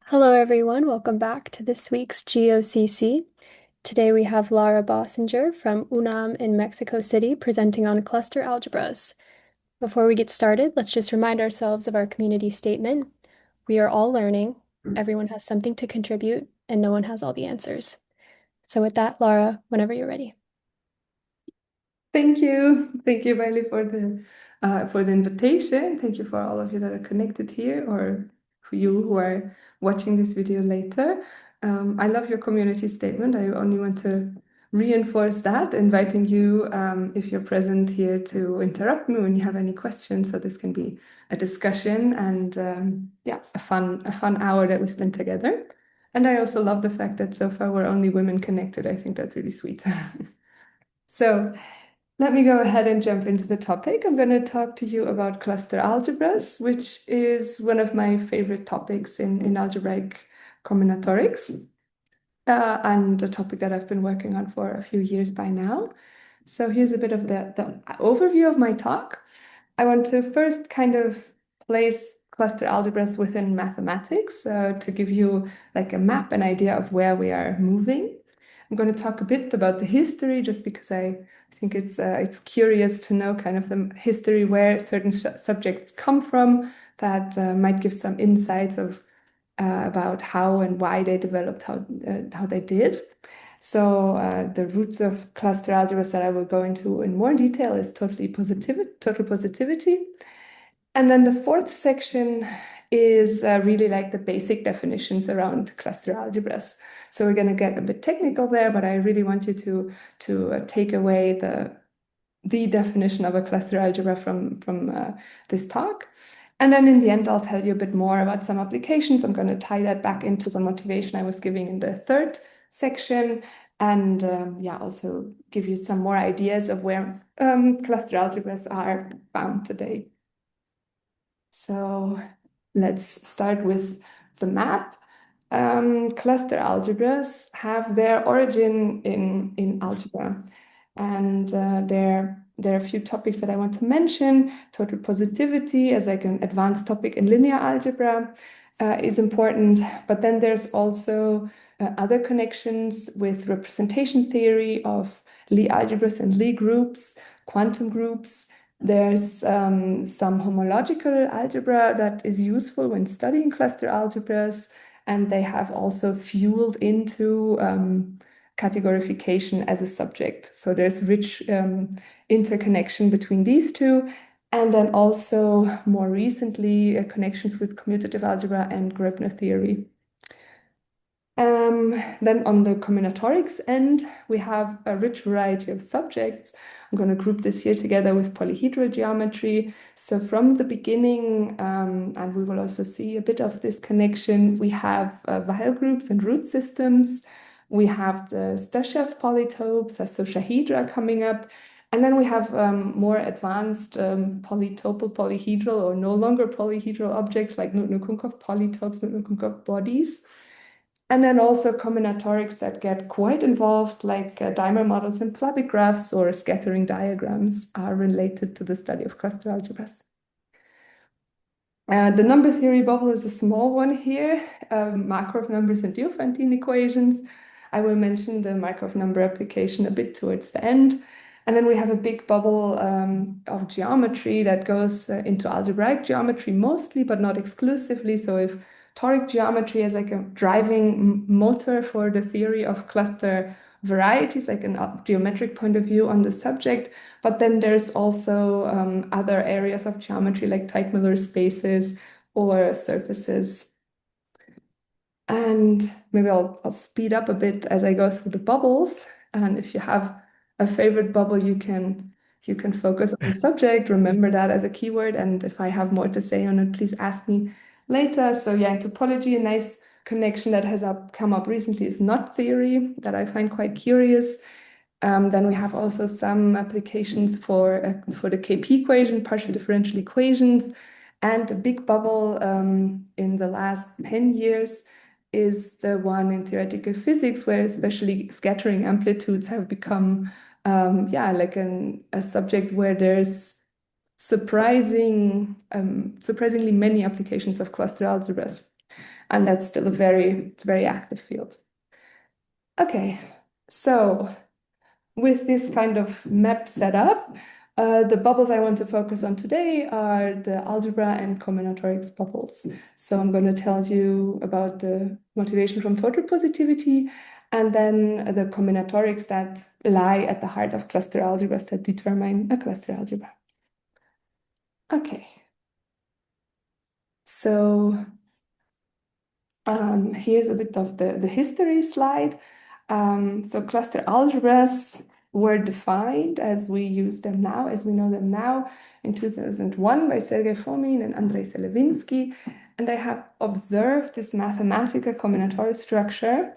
Hello, everyone. Welcome back to this week's GOCC. Today we have Lara Bossinger from UNAM in Mexico City presenting on cluster algebras. Before we get started, let's just remind ourselves of our community statement. We are all learning, everyone has something to contribute, and no one has all the answers. So with that, Lara, whenever you're ready. Thank you, Bailey, for the invitation. Thank you for all of you that are connected here, or for you who are watching this video later. I love your community statement. I only want to reinforce that, inviting you, if you're present here, to interrupt me when you have any questions. So this can be a discussion and yeah, a fun hour that we spend together. And I also love the fact that so far we're only women connected. I think that's really sweet. So. Let me go ahead and jump into the topic. I'm going to talk to you about cluster algebras, which is one of my favorite topics in algebraic combinatorics, and a topic that I've been working on for a few years by now. So here's a bit of the overview of my talk. I want to first kind of place cluster algebras within mathematics, to give you like a map, an idea of where we are moving. I'm going to talk a bit about the history, just because I think it's curious to know kind of the history where certain subjects come from, that might give some insights of about how and why they developed how they did. So the roots of cluster algebras that I will go into in more detail is total positivity. And then the fourth section is really like the basic definitions around cluster algebras. So we're going to get a bit technical there, but I really want you to take away the definition of a cluster algebra from this talk. And then in the end, I'll tell you a bit more about some applications. I'm going to tie that back into the motivation I was giving in the third section, and yeah, also give you some more ideas of where cluster algebras are found today. So let's start with the map. Cluster algebras have their origin in algebra, and there are a few topics that I want to mention. Total positivity as like an advanced topic in linear algebra is important, but then there's also other connections with representation theory of Lie algebras and Lie groups, quantum groups. There's some homological algebra that is useful when studying cluster algebras, and they have also fueled into categorification as a subject. So there's rich interconnection between these two, and then also more recently connections with commutative algebra and Gröbner theory. Then on the combinatorics end, we have a rich variety of subjects. I'm going to group this here together with polyhedral geometry. So from the beginning, and we will also see a bit of this connection, we have Weyl groups and root systems. We have the Stashev polytopes, associahedra coming up. And then we have more advanced polytopal polyhedral or no longer polyhedral objects like Newton-Kunkov polytopes, Newton-Kunkov bodies. And then also combinatorics that get quite involved, like dimer models and Plaby graphs or scattering diagrams are related to the study of cluster algebras. The number theory bubble is a small one here, Markov numbers and Diophantine equations. I will mention the Markov number application a bit towards the end. And then we have a big bubble of geometry that goes into algebraic geometry mostly, but not exclusively. So if toric geometry is like a driving motor for the theory of cluster varieties, like a geometric point of view on the subject. But then there's also other areas of geometry like Teichmueller spaces or surfaces. And maybe I'll speed up a bit as I go through the bubbles. And if you have a favorite bubble, you can focus on the subject, remember that as a keyword. And if I have more to say on it, please ask me later. So yeah, in topology, a nice connection that has come up recently is knot theory that I find quite curious. Then we have also some applications for the KP equation, partial differential equations. And a big bubble in the last 10 years is the one in theoretical physics, where especially scattering amplitudes have become, yeah, like a subject where there's surprisingly many applications of cluster algebras. And that's still a very, very active field. Okay, so with this kind of map set up, the bubbles I want to focus on today are the algebra and combinatorics bubbles. So I'm going to tell you about the motivation from total positivity and then the combinatorics that lie at the heart of cluster algebras that determine a cluster algebra. Okay, so here's a bit of the history slide. So cluster algebras were defined as we use them now, as we know them now, in 2001 by Sergei Fomin and Andrei Zelevisnky. And they have observed this mathematical combinatoric structure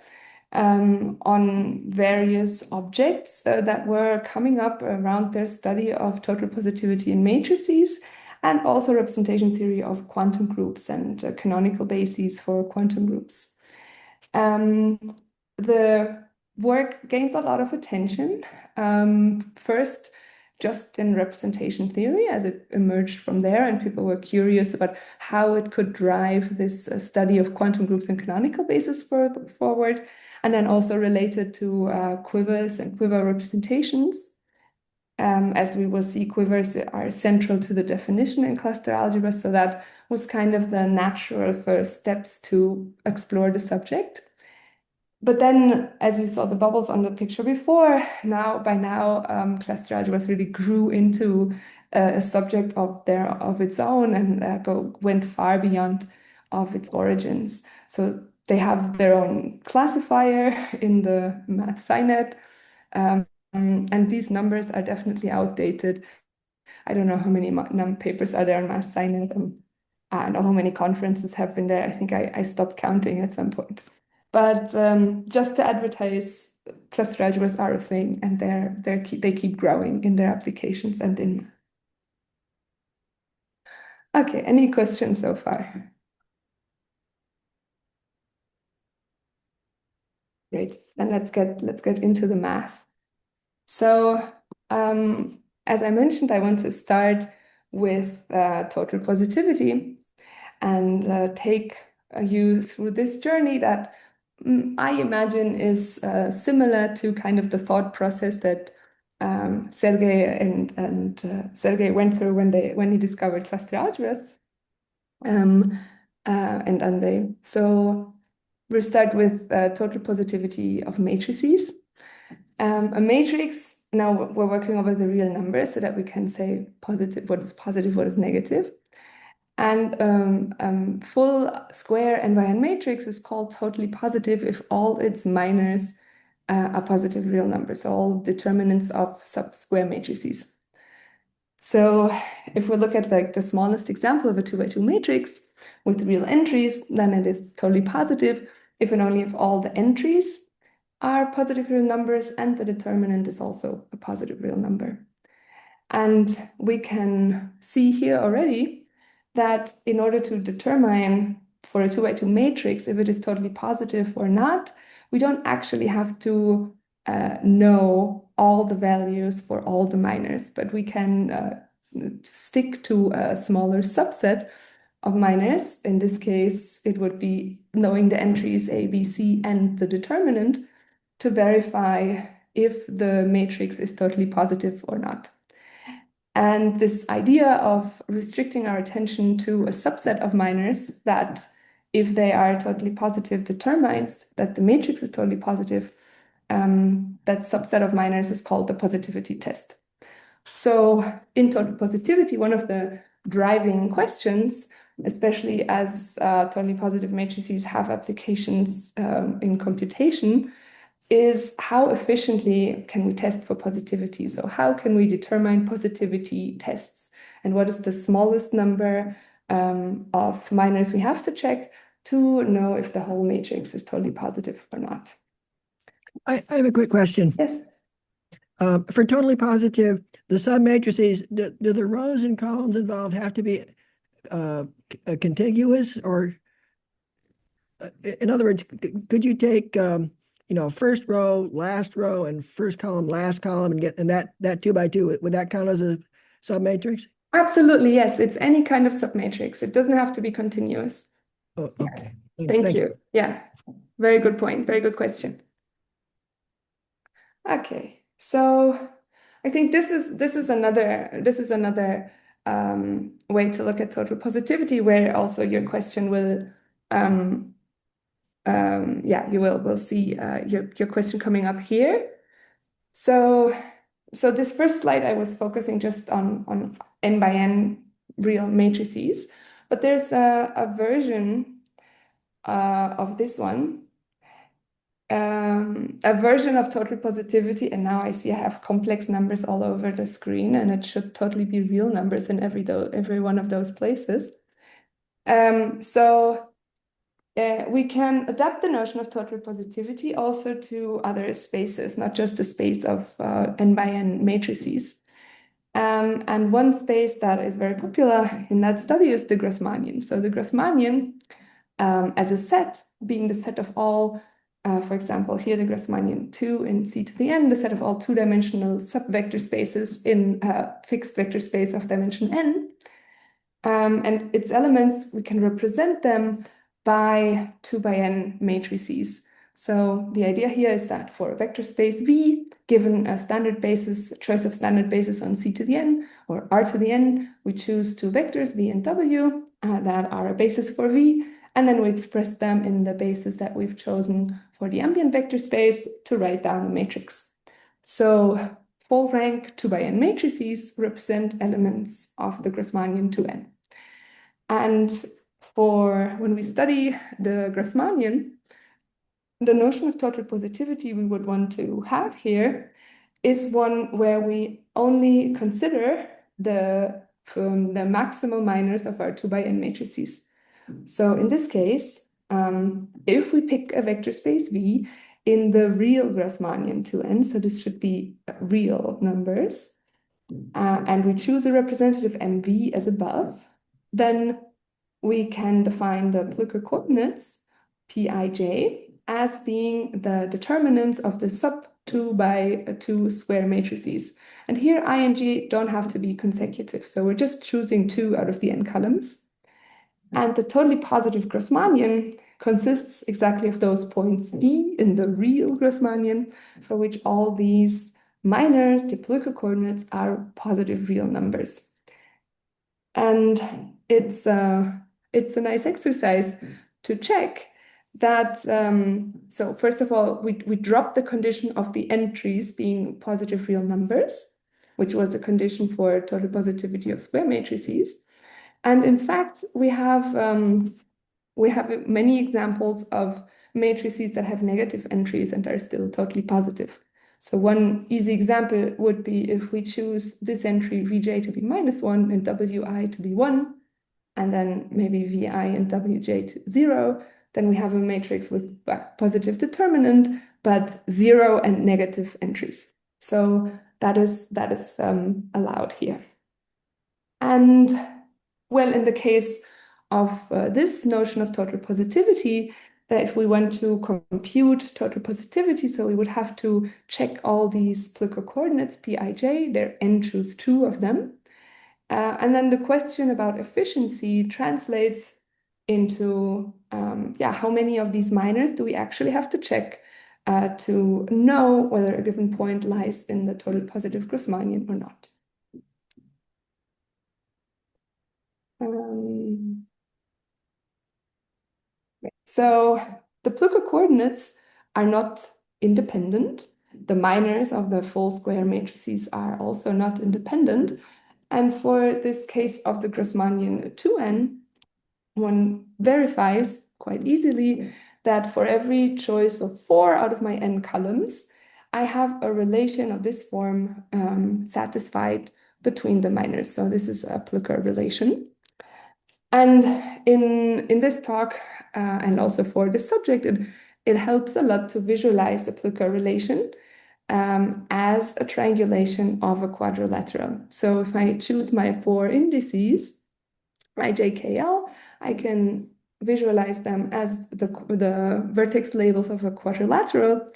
on various objects that were coming up around their study of total positivity in matrices, and also representation theory of quantum groups and canonical bases for quantum groups. The work gained a lot of attention, first just in representation theory as it emerged from there, and people were curious about how it could drive this study of quantum groups and canonical bases forward, and then also related to quivers and quiver representations. As we will see, quivers are central to the definition in cluster algebra, so that was kind of the natural first steps to explore the subject. But then, as you saw the bubbles on the picture before, by now, cluster algebras really grew into a subject of its own and went far beyond of its origins. So they have their own classifier in the math SciNet. And these numbers are definitely outdated. I don't know how many papers are there on Mass SciNet. I don't know how many conferences have been there. I think I stopped counting at some point. But just to advertise, cluster algebras are a thing, and they keep growing in their applications and in. Okay, any questions so far? Great. Then let's get into the math. So as I mentioned, I want to start with total positivity and take you through this journey that I imagine is similar to kind of the thought process that Sergey and Sergey went through when he discovered cluster algebras and Andrei. So we'll start with total positivity of matrices. A matrix, now we're working over the real numbers so that we can say positive, what is negative. And full square NYN matrix is called totally positive if all its minors are positive real numbers, so all determinants of sub-square matrices. So if we look at like the smallest example of a 2 by 2 matrix with real entries, then it is totally positive if and only if all the entries are positive real numbers and the determinant is also a positive real number. And we can see here already that in order to determine for a 2 by 2 matrix if it is totally positive or not, we don't actually have to know all the values for all the minors, but we can stick to a smaller subset of minors. In this case, it would be knowing the entries A, B, C, and the determinant to verify if the matrix is totally positive or not. And this idea of restricting our attention to a subset of minors that, if they are totally positive, determines that the matrix is totally positive, that subset of minors is called the positivity test. So in total positivity, one of the driving questions, especially as totally positive matrices have applications in computation, is how efficiently can we test for positivity? So how can we determine positivity tests? And what is the smallest number of minors we have to check to know if the whole matrix is totally positive or not? I have a quick question. Yes. For totally positive, the submatrices, do the rows and columns involved have to be contiguous? Or in other words, could you take first row, last row, and first column, last column, and that 2 by 2, would that count as a submatrix? Absolutely, yes. It's any kind of submatrix. It doesn't have to be continuous. Oh, okay. Thank you. Yeah, very good point. Very good question. Okay, so I think this is another way to look at total positivity, where also your question will yeah, you will see your question coming up here. So this first slide I was focusing just on n by n real matrices, but there's a version of this one, a version of total positivity, and now I see I have complex numbers all over the screen, and it should totally be real numbers in every one of those places. We can adapt the notion of total positivity also to other spaces, not just the space of n by n matrices. And one space that is very popular in that study is the Grassmannian. So the Grassmannian as a set, being the set of all, for example, here the Grassmannian 2 in C to the n, the set of all two-dimensional subvector spaces in a fixed vector space of dimension n. And its elements, we can represent them by 2 by n matrices. So the idea here is that for a vector space V, given a standard basis, choice of standard basis on C to the n or R to the n, we choose two vectors, V and W, that are a basis for V, and then we express them in the basis that we've chosen for the ambient vector space to write down a matrix. So full rank 2 by n matrices represent elements of the Grassmannian 2n. And for when we study the Grassmannian, the notion of total positivity we would want to have here is one where we only consider the maximal minors of our 2 by n matrices. So in this case, if we pick a vector space V in the real Grassmannian 2n, so this should be real numbers, and we choose a representative MV as above, then we can define the Plücker coordinates, Pij, as being the determinants of the sub 2 by 2 square matrices. And here I and J don't have to be consecutive, so we're just choosing 2 out of the n columns. And the totally positive Grassmannian consists exactly of those points B in the real Grassmannian, for which all these minors, the Plücker coordinates, are positive real numbers. And it's a nice exercise to check that. So first of all, we drop the condition of the entries being positive real numbers, which was the condition for total positivity of square matrices. And in fact, we have many examples of matrices that have negative entries and are still totally positive. So one easy example would be if we choose this entry Vj to be -1 and Wi to be 1, and then maybe Vi and Wj to 0, then we have a matrix with positive determinant, but 0 and negative entries. So that is allowed here. And well, in the case of this notion of total positivity, that if we want to compute total positivity, so we would have to check all these Plücker coordinates, Pij, there n choose 2 of them. And then the question about efficiency translates into, how many of these minors do we actually have to check to know whether a given point lies in the total positive Grassmannian or not. So the Plücker coordinates are not independent. The minors of the full square matrices are also not independent. And for this case of the Grassmannian 2n, one verifies quite easily that for every choice of 4 out of my n columns, I have a relation of this form satisfied between the minors. So this is a Plücker relation. And in this talk, and also for this subject, it helps a lot to visualize the Plücker relation as a triangulation of a quadrilateral. So if I choose my 4 indices, IJKL, I can visualize them as the vertex labels of a quadrilateral,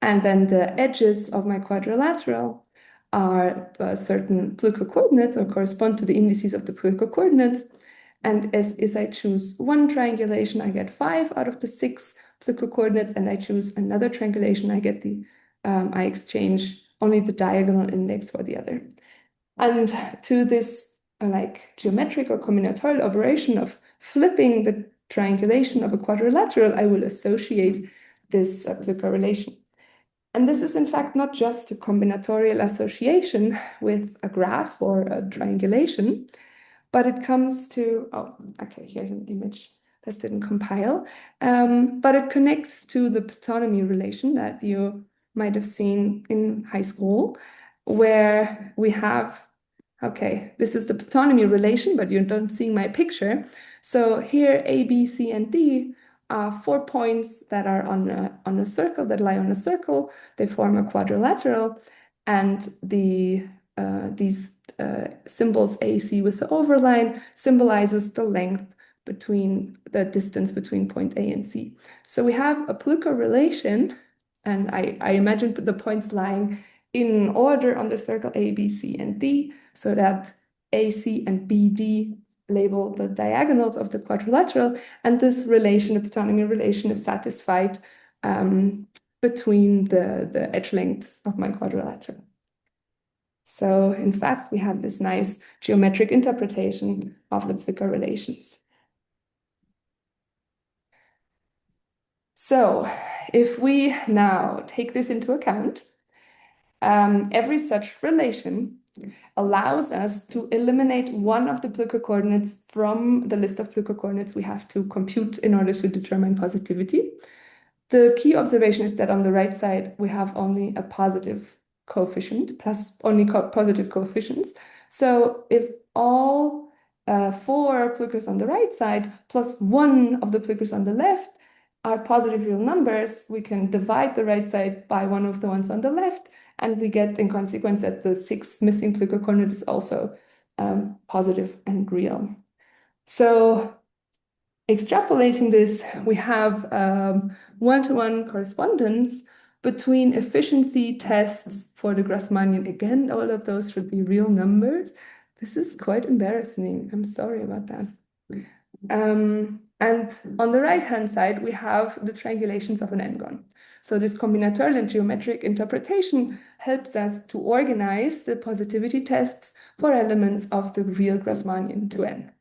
and then the edges of my quadrilateral are certain Plücker coordinates or correspond to the indices of the Plücker coordinates. And as I choose one triangulation, I get 5 out of the 6 plico coordinates, and I choose another triangulation, I exchange only the diagonal index for the other. And to this like geometric or combinatorial operation of flipping the triangulation of a quadrilateral, I will associate this plico relation. And this is in fact not just a combinatorial association with a graph or a triangulation, but it comes to, oh, okay, here's an image that didn't compile, but it connects to the patronymy relation that you might have seen in high school, where we have, okay, this is the patronymy relation, but you don't see my picture. So here, A, B, C, and D are 4 points that are on a circle, that lie on a circle. They form a quadrilateral, and these symbols AC with the overline symbolizes the length between the distance between point A and C. So we have a plico relation, and I imagine the points lying in order on the circle A, B, C, and D, so that AC and BD label the diagonals of the quadrilateral, and this relation, the patronymy relation, is satisfied between the edge lengths of my quadrilateral. So in fact, we have this nice geometric interpretation of the plico relations. So if we now take this into account, every such relation allows us to eliminate one of the plico coordinates from the list of plico coordinates we have to compute in order to determine positivity. The key observation is that on the right side, we have only a positive coefficient, plus only positive coefficients. So if all 4 plicos on the right side plus 1 of the plicos on the left are positive real numbers, we can divide the right side by one of the ones on the left, and we get in consequence that the 6th missing plico coordinate is also positive and real. So extrapolating this, we have one-to-one correspondence between efficiency tests for the Grassmannian. Again, all of those should be real numbers. This is quite embarrassing. I'm sorry about that. And on the right-hand side, we have the triangulations of an n-gon. So this combinatorial and geometric interpretation helps us to organize the positivity tests for elements of the real Grassmannian to n.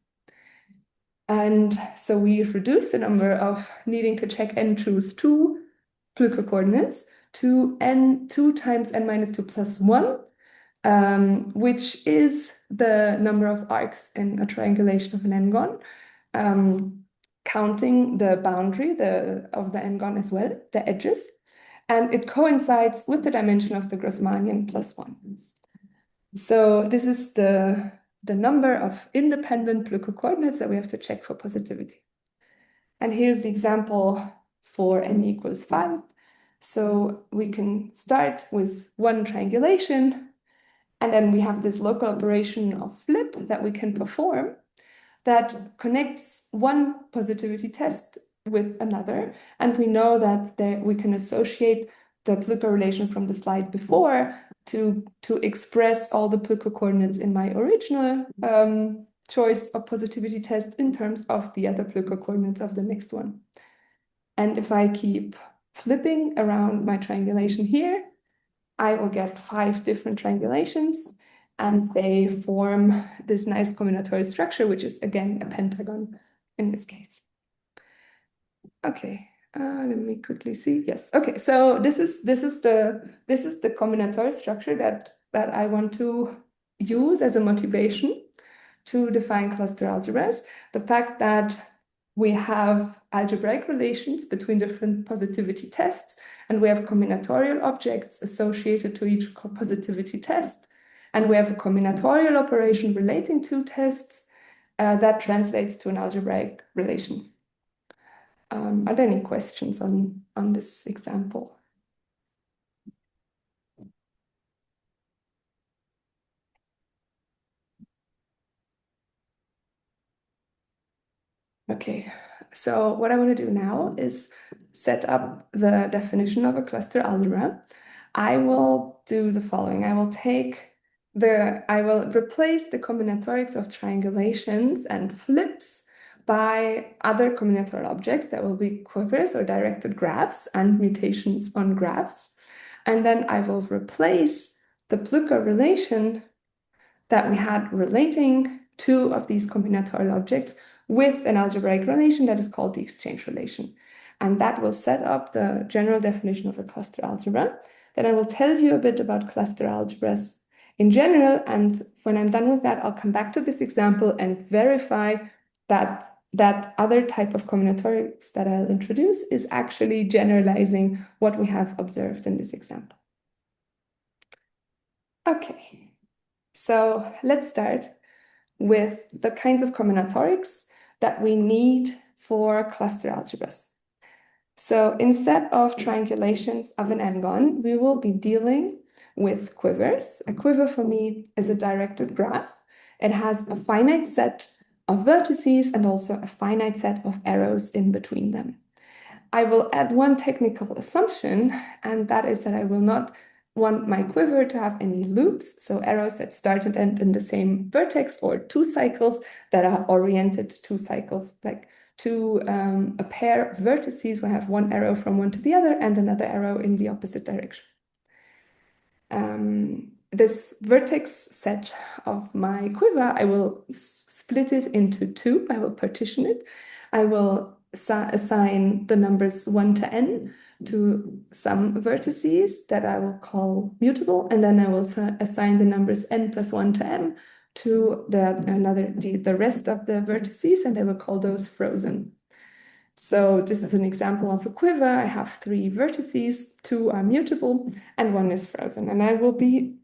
And so we reduce the number of needing to check n choose 2 plico coordinates to n2 times n minus 2 plus 1, which is the number of arcs in a triangulation of an n-gon, counting the boundary of the n-gon as well, the edges. And it coincides with the dimension of the Grassmannian plus 1. So this is the number of independent plico coordinates that we have to check for positivity. And here's the example for n equals 5. So we can start with one triangulation, and then we have this local operation of flip that we can perform that connects one positivity test with another. And we know that we can associate the plico relation from the slide before to express all the plico coordinates in my original choice of positivity test in terms of the other plico coordinates of the next one. And if I keep flipping around my triangulation here, I will get 5 different triangulations, and they form this nice combinatorial structure, which is again a pentagon in this case. Okay, let me quickly see. Yes. Okay. So this is the combinatorial structure that I want to use as a motivation to define cluster algebras. The fact that we have algebraic relations between different positivity tests, and we have combinatorial objects associated to each positivity test, and we have a combinatorial operation relating to tests that translates to an algebraic relation. Are there any questions on this example? Okay, so what I want to do now is set up the definition of a cluster algebra. I will do the following. I will take I will replace the combinatorics of triangulations and flips by other combinatorial objects that will be quivers or directed graphs and mutations on graphs. And then I will replace the Plücker relation that we had relating two of these combinatorial objects with an algebraic relation that is called the exchange relation. And that will set up the general definition of a cluster algebra. Then I will tell you a bit about cluster algebras in general. And when I'm done with that, I'll come back to this example and verify that that other type of combinatorics that I'll introduce is actually generalizing what we have observed in this example. Okay, so let's start with the kinds of combinatorics that we need for cluster algebras. So instead of triangulations of an n-gon, we will be dealing with quivers. A quiver for me is a directed graph. It has a finite set of vertices and also a finite set of arrows in between them. I will add one technical assumption, and that is that I will not want my quiver to have any loops, so arrows that start and end in the same vertex, or two cycles that are oriented two cycles, like a pair of vertices where I have one arrow from one to the other and another arrow in the opposite direction. This vertex set of my quiver, I will split it into two. I will partition it. I will assign the numbers 1 to n to some vertices that I will call mutable, and then I will assign the numbers n plus 1 to m to the rest of the vertices, and I will call those frozen. So this is an example of a quiver. I have 3 vertices, 2 are mutable, and 1 is frozen. And I will be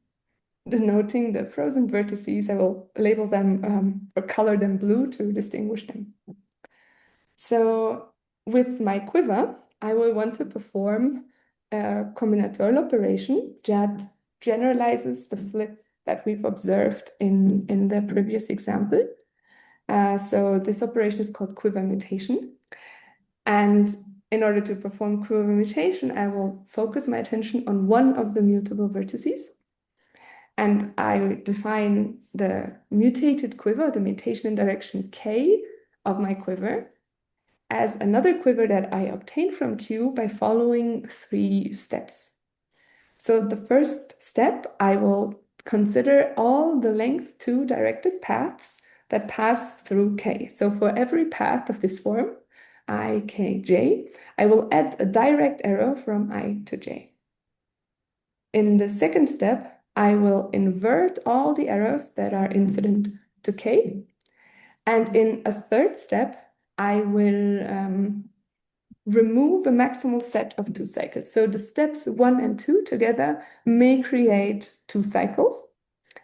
denoting the frozen vertices. I will label them or color them blue to distinguish them. So with my quiver, I will want to perform a combinatorial operation that generalizes the flip that we've observed in the previous example. So this operation is called quiver mutation. And in order to perform quiver mutation, I will focus my attention on one of the mutable vertices. And I define the mutated quiver, the mutation in direction k of my quiver, as another quiver that I obtain from Q by following 3 steps. So the first step, I will consider all the length 2 directed paths that pass through K. So for every path of this form, I, K, J, I will add a direct arrow from I to J. In the second step, I will invert all the arrows that are incident to K. And in a third step, I will remove a maximal set of 2 cycles. So the steps 1 and 2 together may create 2 cycles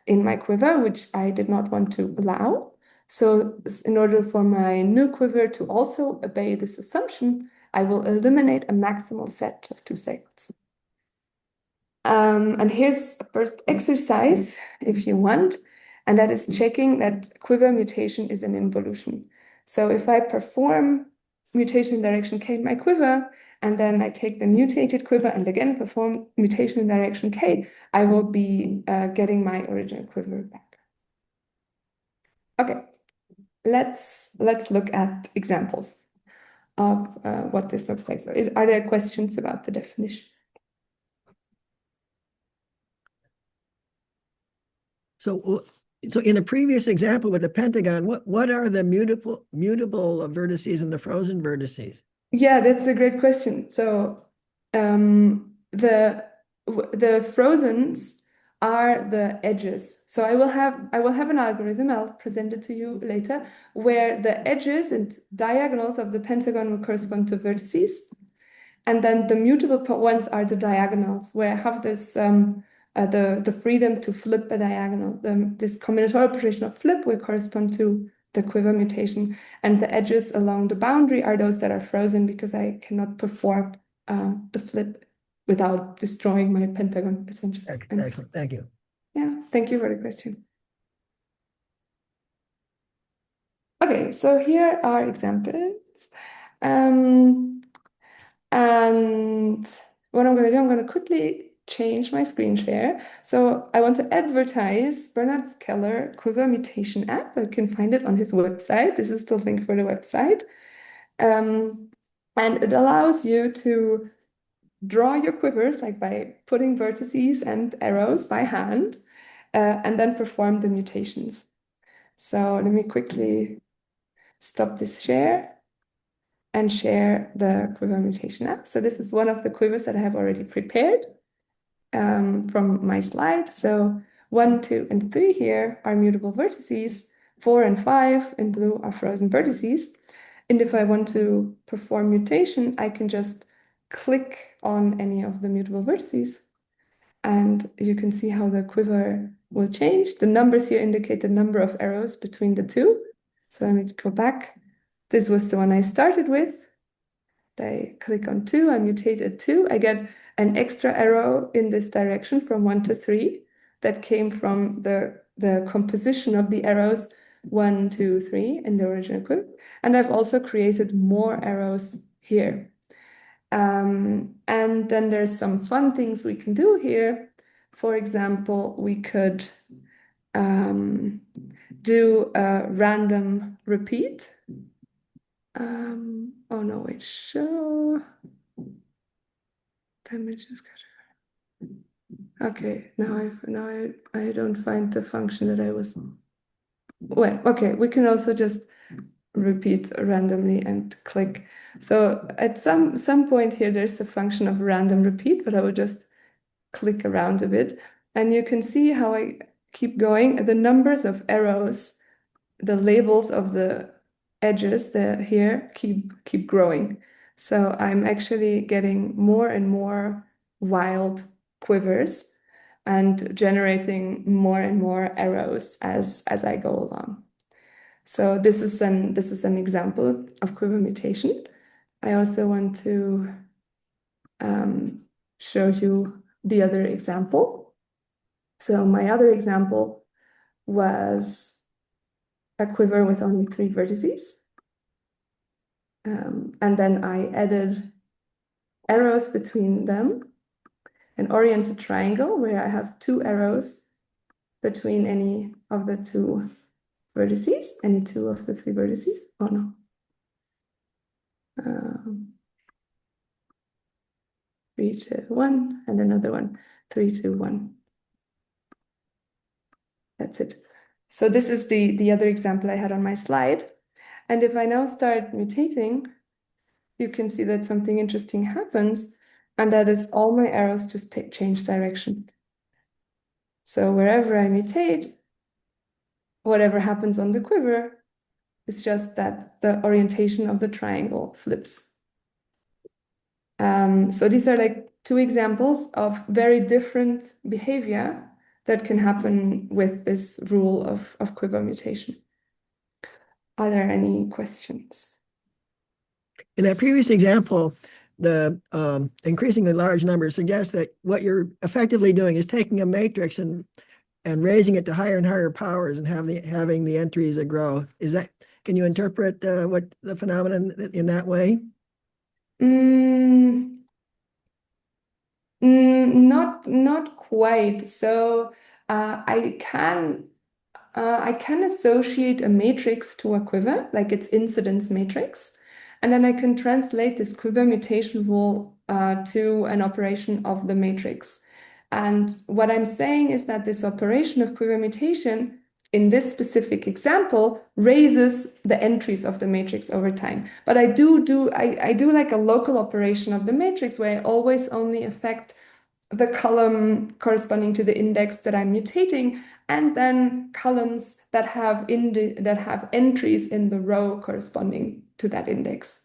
in my quiver, which I did not want to allow. So in order for my new quiver to also obey this assumption, I will eliminate a maximal set of 2 cycles. And here's a first exercise, if you want, and that is checking that quiver mutation is an involution. So if I perform mutation in direction k in my quiver, and then I take the mutated quiver and again perform mutation in direction k, I will be getting my original quiver back. Okay, let's look at examples of what this looks like. So are there questions about the definition? So in the previous example with the pentagon, what are the mutable vertices and the frozen vertices? Yeah, that's a great question. So the frozens are the edges. So I will have an algorithm, I'll present it to you later, where the edges and diagonals of the pentagon will correspond to vertices. And then the mutable ones are the diagonals, where I have this the freedom to flip a diagonal. This combinatorial operation of flip will correspond to the quiver mutation, and the edges along the boundary are those that are frozen because I cannot perform the flip without destroying my pentagon, essentially. Excellent, thank you. Yeah, thank you for the question. Okay, so here are examples. And what I'm going to do, I'm going to quickly change my screen share. So I want to advertise Bernard Keller quiver mutation app. You can find it on his website. This is the link for the website. And it allows you to draw your quivers like by putting vertices and arrows by hand, and then perform the mutations. So let me quickly stop this share and share the quiver mutation app. So this is one of the quivers that I have already prepared from my slide. So 1, 2, and 3 here are mutable vertices. 4 and 5 in blue are frozen vertices. And if I want to perform mutation, I can just click on any of the mutable vertices. And you can see how the quiver will change. The numbers here indicate the number of arrows between the two. So let me go back. This was the one I started with. I click on 2, I mutate at 2. I get an extra arrow in this direction from 1 to 3 that came from the composition of the arrows 1, 2, 3 in the original quiver. And I've also created more arrows here. And then there's some fun things we can do here. For example, we could do a random repeat. Oh no, wait, show. Okay, now I don't find the function that I was. Well, okay, we can also just repeat randomly and click. So at some point here, there's a function of random repeat, but I will just click around a bit. And you can see how I keep going. The numbers of arrows, the labels of the edges here keep growing. So I'm actually getting more and more wild quivers and generating more and more arrows as I go along. So this is an example of quiver mutation. I also want to show you the other example. So my other example was a quiver with only 3 vertices. And then I added arrows between them, an oriented triangle where I have 2 arrows between any of the 2 vertices, any 2 of the 3 vertices. Oh no. 3, 2, 1, and another one, 3, 2, 1. That's it. So this is the other example I had on my slide. And if I now start mutating, you can see that something interesting happens, and that is all my arrows just change direction. So wherever I mutate, whatever happens on the quiver is just that the orientation of the triangle flips. So these are like 2 examples of very different behavior that can happen with this rule of quiver mutation. Are there any questions? In that previous example, the increasingly large numbers suggests that what you're effectively doing is taking a matrix and raising it to higher and higher powers and having the entries grow. Can you interpret what the phenomenon in that way? Not quite. So I can associate a matrix to a quiver, like its incidence matrix, and then I can translate this quiver mutation rule to an operation of the matrix. And what I'm saying is that this operation of quiver mutation in this specific example raises the entries of the matrix over time. But I do like a local operation of the matrix where I always only affect the column corresponding to the index that I'm mutating, and then columns that have entries in the row corresponding to that index.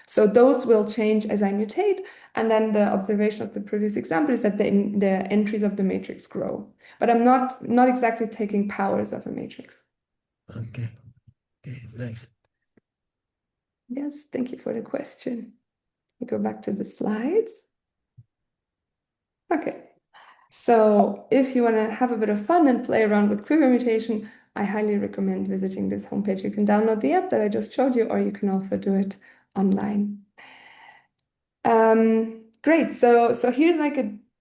So those will change as I mutate, and then the observation of the previous example is that the entries of the matrix grow. But I'm not exactly taking powers of a matrix. Okay, thanks. Yes, thank you for the question. We go back to the slides. Okay, so if you want to have a bit of fun and play around with quiver mutation, I highly recommend visiting this homepage. You can download the app that I just showed you, or you can also do it online. Great. So here's like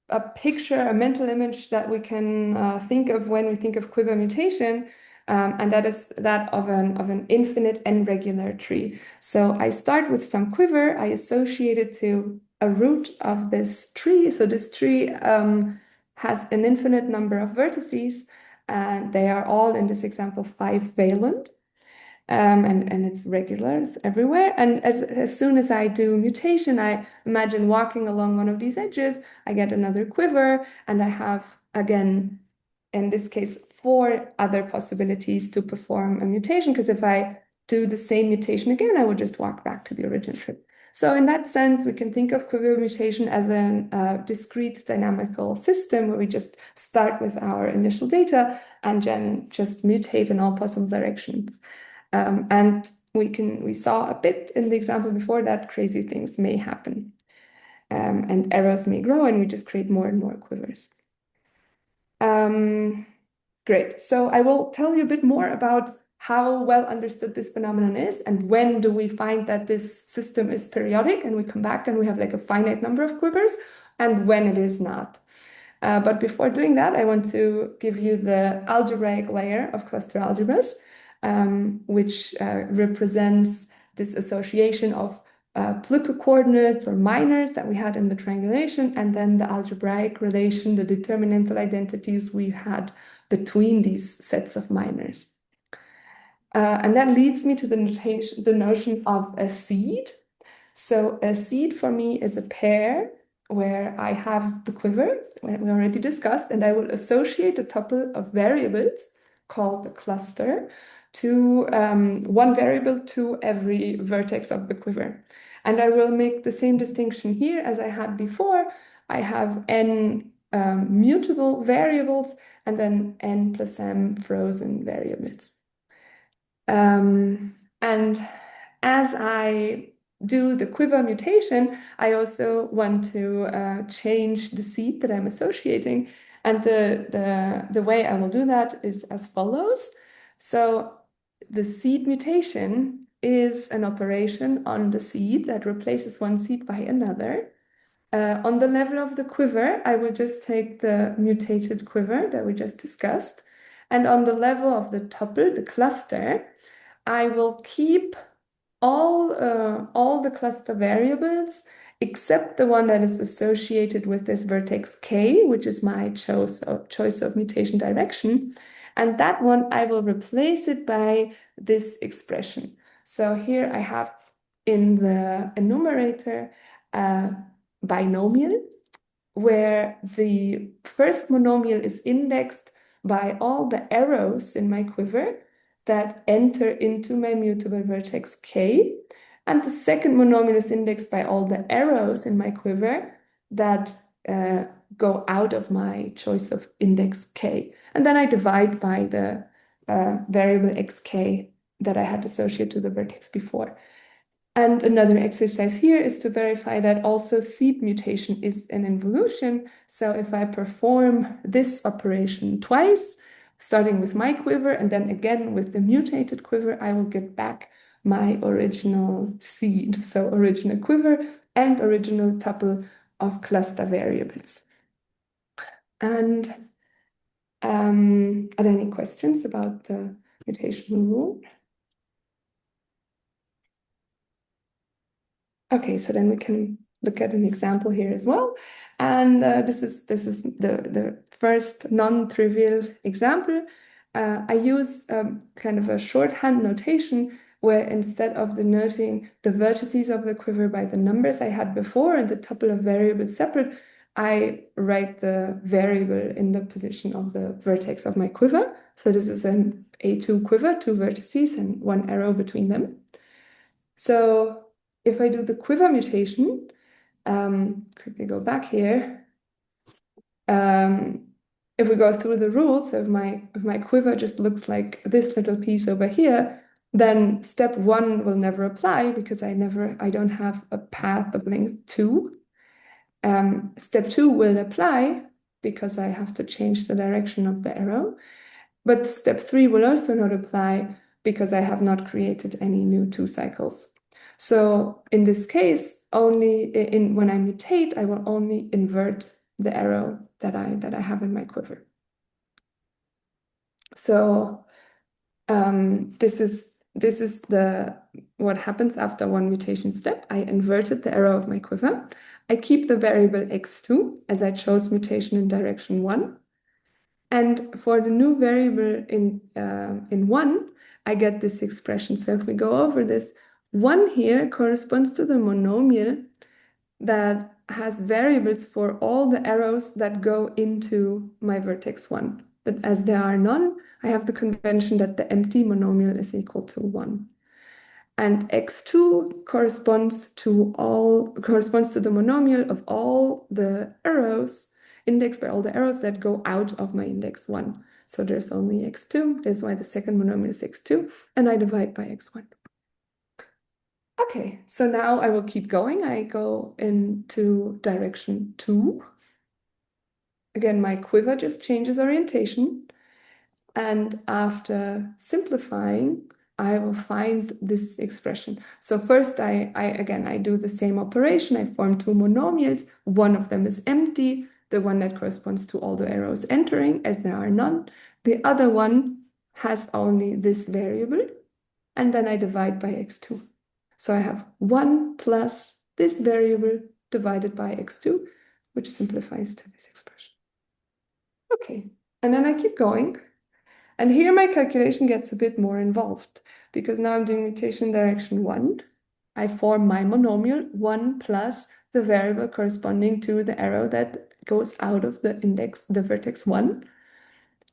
a picture, a mental image that we can think of when we think of quiver mutation, and that is that of an infinite and regular tree. So I start with some quiver, I associate it to a root of this tree. So this tree has an infinite number of vertices, and they are all, in this example, 5-valent. And it's regular everywhere. And as soon as I do mutation, I imagine walking along one of these edges, I get another quiver, and I have, again, in this case, 4 other possibilities to perform a mutation, because if I do the same mutation again, I would just walk back to the original trip. So in that sense, we can think of quiver mutation as a discrete dynamical system where we just start with our initial data and then just mutate in all possible directions. And we saw a bit in the example before that crazy things may happen. And errors may grow, and we just create more and more quivers. Great. So I will tell you a bit more about how well understood this phenomenon is, and when do we find that this system is periodic, and we come back and we have like a finite number of quivers, and when it is not. But before doing that, I want to give you the algebraic layer of cluster algebras, which represents this association of Plücke coordinates or minors that we had in the triangulation, and then the algebraic relation, the determinantal identities we had between these sets of minors. And that leads me to the notion of a seed. So a seed for me is a pair where I have the quiver, we already discussed, and I will associate a tuple of variables called the cluster to one variable to every vertex of the quiver. And I will make the same distinction here as I had before. I have n mutable variables and then n plus m frozen variables. And as I do the quiver mutation, I also want to change the seed that I'm associating. And the way I will do that is as follows. So the seed mutation is an operation on the seed that replaces one seed by another. On the level of the quiver, I will just take the mutated quiver that we just discussed. And on the level of the tuple, the cluster, I will keep all the cluster variables except the one that is associated with this vertex k, which is my choice of mutation direction. And that one, I will replace it by this expression. So here I have in the enumerator a binomial, where the first monomial is indexed by all the arrows in my quiver that enter into my mutable vertex k, and the second monomial is indexed by all the arrows in my quiver that go out of my choice of index k. And then I divide by the variable xk that I had associated to the vertex before. And another exercise here is to verify that also seed mutation is an involution. So if I perform this operation twice, starting with my quiver and then again with the mutated quiver, I will get back my original seed. So original quiver and original tuple of cluster variables. And are there any questions about the mutation rule? Okay, so then we can look at an example here as well. And this is the first non-trivial example. I use kind of a shorthand notation where instead of denoting the vertices of the quiver by the numbers I had before and the tuple of variables separate, I write the variable in the position of the vertex of my quiver. So this is an A2 quiver, 2 vertices and 1 arrow between them. So if I do the quiver mutation, quickly go back here. If we go through the rules, so if my quiver just looks like this little piece over here, then step 1 will never apply because I don't have a path of length 2. Step 2 will apply because I have to change the direction of the arrow. But step 3 will also not apply because I have not created any new 2 cycles. So in this case, only when I mutate, I will only invert the arrow that I have in my quiver. So this is what happens after one mutation step. I inverted the arrow of my quiver. I keep the variable x2 as I chose mutation in direction 1. And for the new variable in 1, I get this expression. So if we go over this, 1 here corresponds to the monomial that has variables for all the arrows that go into my vertex 1. But as there are none, I have the convention that the empty monomial is equal to 1. And x2 corresponds to the monomial of all the arrows indexed by all the arrows that go out of my index 1. So there's only x2. That's why the second monomial is x2, and I divide by x1. Okay, so now I will keep going. I go into direction 2. Again, my quiver just changes orientation. And after simplifying, I will find this expression. So first, I do the same operation. I form two monomials. One of them is empty, the one that corresponds to all the arrows entering, as there are none. The other one has only this variable, and then I divide by x2. So I have 1 plus this variable divided by x2, which simplifies to this expression. Okay, and then I keep going. And here my calculation gets a bit more involved because now I'm doing mutation direction 1. I form my monomial 1 plus the variable corresponding to the arrow that goes out of the index, the vertex 1.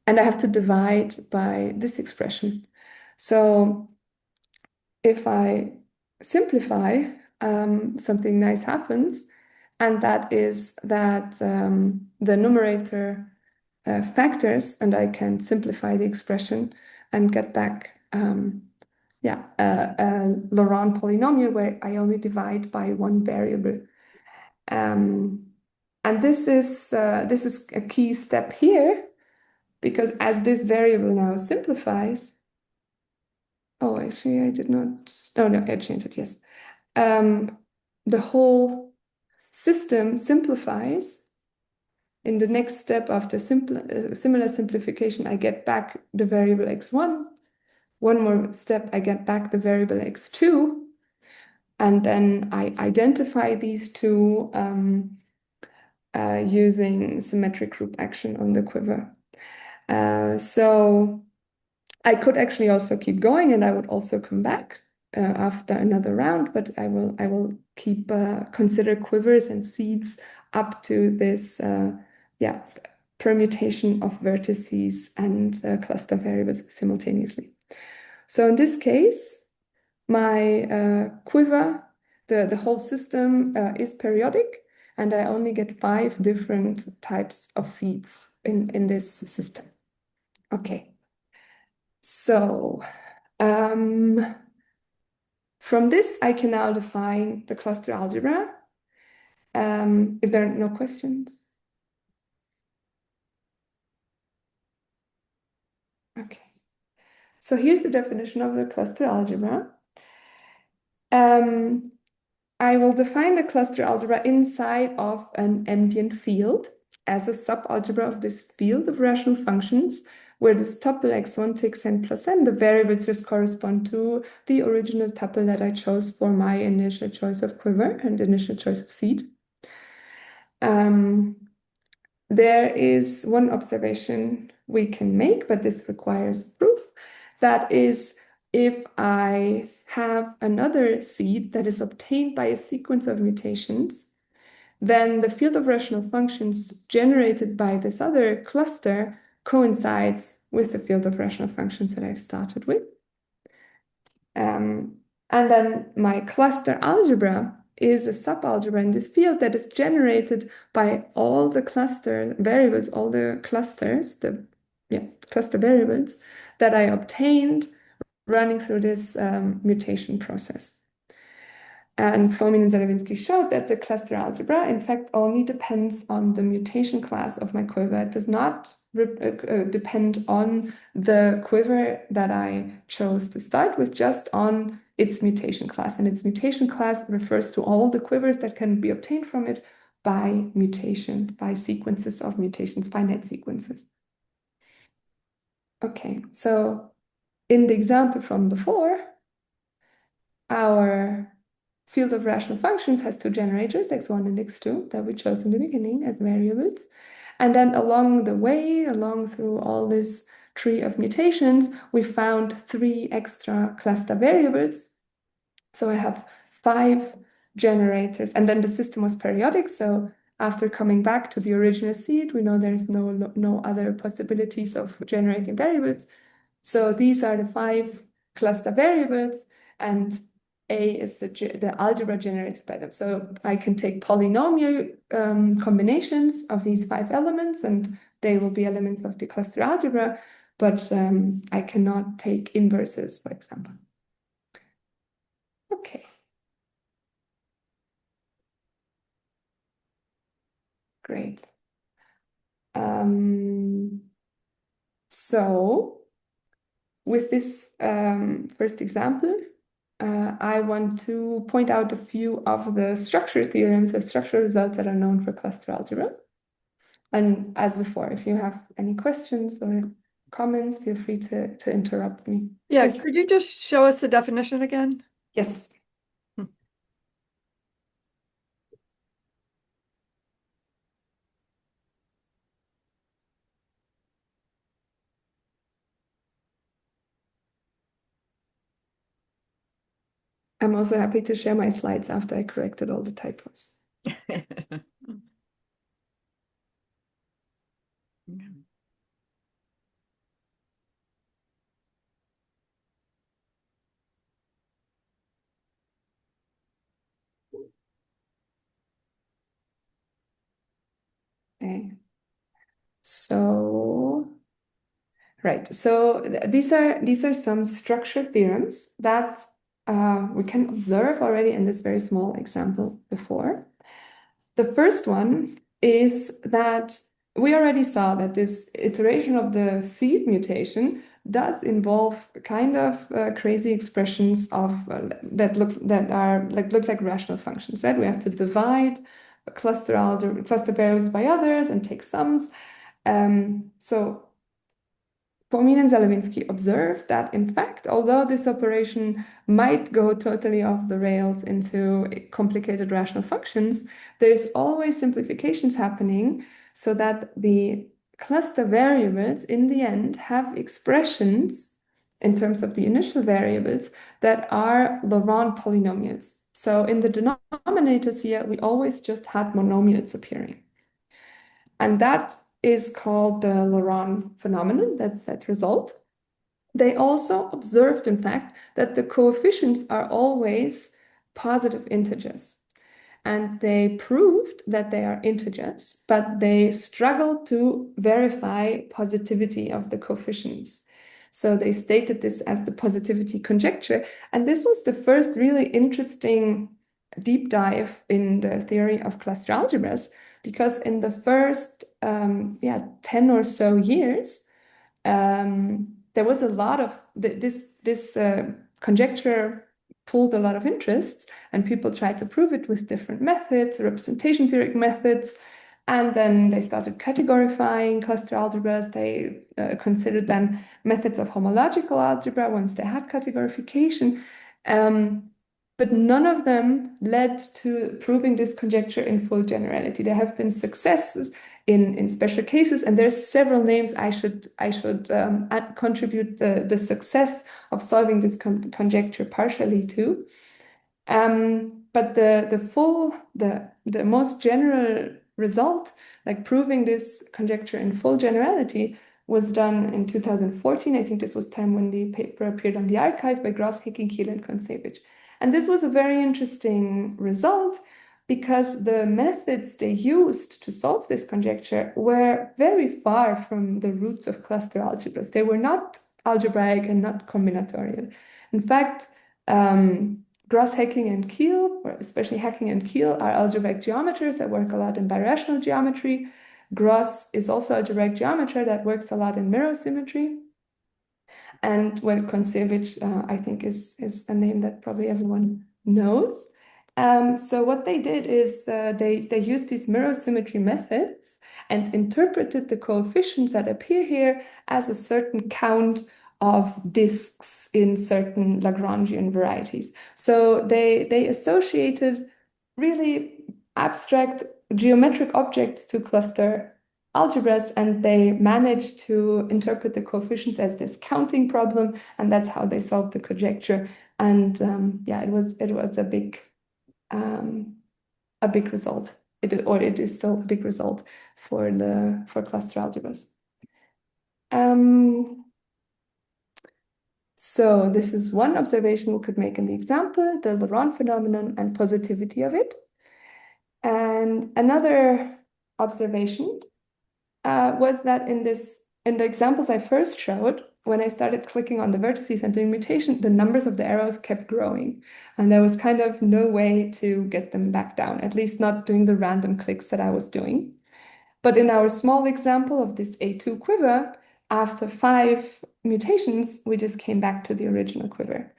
And I have to divide by this expression. So if I simplify, something nice happens, and that is that the numerator factors, and I can simplify the expression and get back a Laurent polynomial where I only divide by one variable. And this is a key step here, because as this variable now simplifies, oh, actually I did not, oh no, I changed it, yes. The whole system simplifies. In the next step after similar simplification, I get back the variable x1. One more step, I get back the variable x2. And then I identify these two using symmetric group action on the quiver. So I could actually also keep going, and I would also come back after another round, but I will keep consider quivers and seeds up to this permutation of vertices and cluster variables simultaneously. So in this case, my quiver, the whole system is periodic, and I only get 5 different types of seeds in this system. Okay. So from this, I can now define the cluster algebra. If there are no questions. Okay. So here's the definition of the cluster algebra. I will define the cluster algebra inside of an ambient field as a subalgebra of this field of rational functions, where this tuple x1 to xn plus n, the variables just correspond to the original tuple that I chose for my initial choice of quiver and initial choice of seed. There is one observation we can make, but this requires proof. That is, if I have another seed that is obtained by a sequence of mutations, then the field of rational functions generated by this other cluster coincides with the field of rational functions that I've started with. And then my cluster algebra is a subalgebra in this field that is generated by all the cluster variables, all the clusters, cluster variables that I obtained running through this mutation process. And Fomin and Zelevisnky showed that the cluster algebra, in fact, only depends on the mutation class of my quiver. It does not depend on the quiver that I chose to start with, just on its mutation class. And its mutation class refers to all the quivers that can be obtained from it by mutation, by sequences of mutations, finite sequences. Okay, so in the example from before, our field of rational functions has two generators, x1 and x2, that we chose in the beginning as variables. And then along the way, through all this tree of mutations, we found three extra cluster variables. So I have 5 generators, and then the system was periodic. So after coming back to the original seed, we know there's no other possibilities of generating variables. So these are the 5 cluster variables, and A is the algebra generated by them. So I can take polynomial combinations of these 5 elements, and they will be elements of the cluster algebra, but I cannot take inverses, for example. Okay. Great. So with this first example, I want to point out a few of the structure theorems of structural results that are known for cluster algebras. And as before, if you have any questions or comments, feel free to interrupt me. Yeah, Yes. could you just show us the definition again? Yes. I'm also happy to share my slides after I corrected all the typos. Okay. So, right. So these are some structural theorems that we can observe already in this very small example before. The first one is that we already saw that this iteration of the seed mutation does involve kind of crazy expressions of that look like rational functions, right? We have to divide cluster variables by others and take sums. So Fomin and Zelevisnky observed that, in fact, although this operation might go totally off the rails into complicated rational functions, there's always simplifications happening so that the cluster variables in the end have expressions in terms of the initial variables that are Laurent polynomials. So in the denominators here, we always just had monomials appearing. And that is called the Laurent phenomenon, that result. They also observed, in fact, that the coefficients are always positive integers. And they proved that they are integers, but they struggled to verify positivity of the coefficients. So they stated this as the positivity conjecture. And this was the first really interesting deep dive in the theory of cluster algebras, because in the first 10 or so years, there was a lot of this conjecture pulled a lot of interest, and people tried to prove it with different methods, representation theoretic methods, and then they started categorifying cluster algebras. They considered then methods of homological algebra once they had categorification. But none of them led to proving this conjecture in full generality. There have been successes in special cases, and there's several names I should contribute the success of solving this conjecture partially to. But the most general result, like proving this conjecture in full generality, was done in 2014. I think this was time when the paper appeared on the archive by Gross, Hicking, Kiel, and Kontsevich. And this was a very interesting result because the methods they used to solve this conjecture were very far from the roots of cluster algebras. They were not algebraic and not combinatorial. In fact, Gross, Hecking, and Kiel, or especially Hecking and Kiel, are algebraic geometers that work a lot in birational geometry. Gross is also algebraic geometer that works a lot in mirror symmetry. And well, Kontsevich, I think, is a name that probably everyone knows. So what they did is they used these mirror symmetry methods and interpreted the coefficients that appear here as a certain count of disks in certain Lagrangian varieties. So they associated really abstract geometric objects to cluster algebras, and they managed to interpret the coefficients as this counting problem, and that's how they solved the conjecture. And yeah, it was a big result. It is still a big result for cluster algebras. So this is one observation we could make in the example, the Laurent phenomenon and positivity of it. And another observation was that in the examples I first showed, when I started clicking on the vertices and doing mutation, the numbers of the arrows kept growing. And there was kind of no way to get them back down, at least not doing the random clicks that I was doing. But in our small example of this A2 quiver, after 5 mutations, we just came back to the original quiver.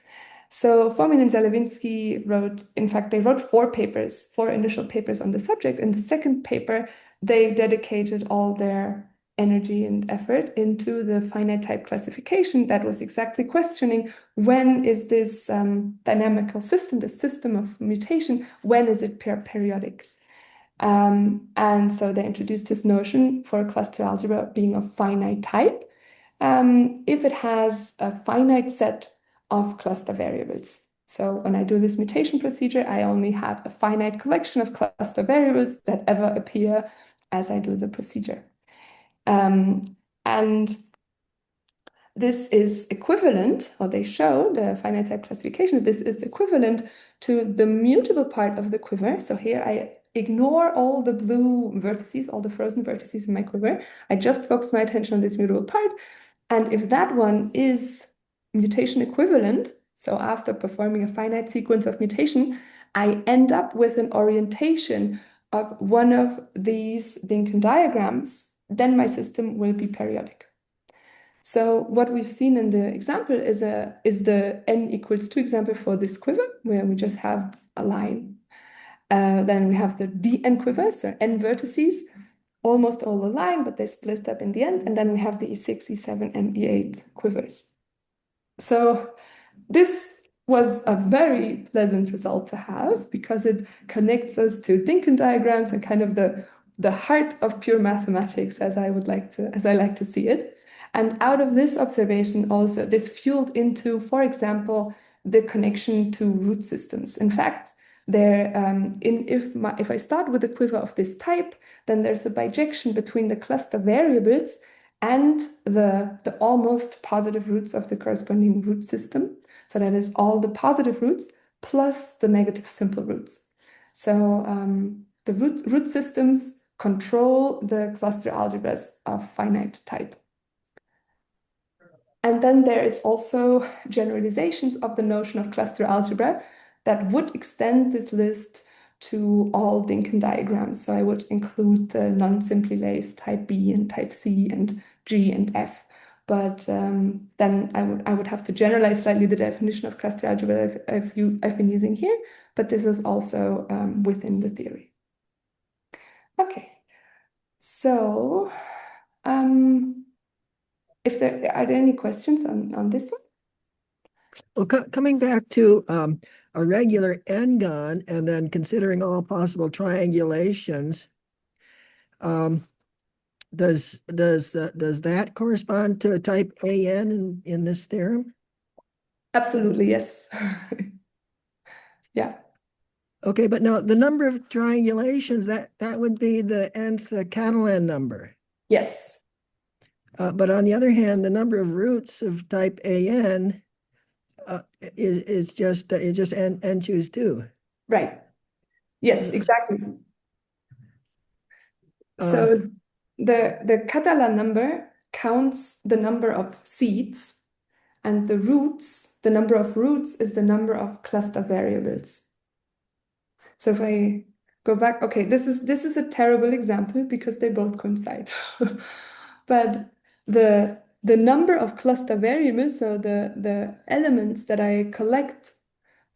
So Fomin and Zelevisnky wrote, in fact, they wrote 4 initial papers on the subject. In the second paper, they dedicated all their energy and effort into the finite type classification that was exactly questioning when is this dynamical system, the system of mutation, when is it periodic? And so they introduced this notion for a cluster algebra being of finite type if it has a finite set of cluster variables. So when I do this mutation procedure, I only have a finite collection of cluster variables that ever appear as I do the procedure. And this is equivalent, or they show the finite type classification, this is equivalent to the mutable part of the quiver. So here I ignore all the blue vertices, all the frozen vertices in my quiver. I just focus my attention on this mutable part. And if that one is mutation equivalent, so after performing a finite sequence of mutation, I end up with an orientation of one of these Dinkin diagrams, then my system will be periodic. So what we've seen in the example is the n equals 2 example for this quiver, where we just have a line. Then we have the dn quivers, so n vertices, almost all aligned, but they split up in the end. And then we have the E6, E7, and E8 quivers. So this was a very pleasant result to have because it connects us to Dinkin diagrams and kind of the heart of pure mathematics, as I like to see it. And out of this observation also, this fueled into, for example, the connection to root systems. In fact, if I start with a quiver of this type, then there's a bijection between the cluster variables and the almost positive roots of the corresponding root system. So that is all the positive roots plus the negative simple roots. So the root systems control the cluster algebras of finite type. And then there is also generalizations of the notion of cluster algebra that would extend this list to all Dinkin diagrams. So I would include the non-simply laced type B and type C and G and F. But then I would have to generalize slightly the definition of cluster algebra I've been using here, but this is also within the theory. Okay, so are there any questions on this one? Well, coming back to a regular n-gon and then considering all possible triangulations, does that correspond to a type AN in this theorem? Absolutely, yes. Yeah. Okay, but now the number of triangulations, that would be the nth Catalan number. Yes. But on the other hand, the number of roots of type AN is just n choose 2. Right. Yes, exactly. So the Catalan number counts the number of seeds, and the number of roots is the number of cluster variables. So if I go back, okay, this is a terrible example because they both coincide. But the number of cluster variables, so the elements that I collect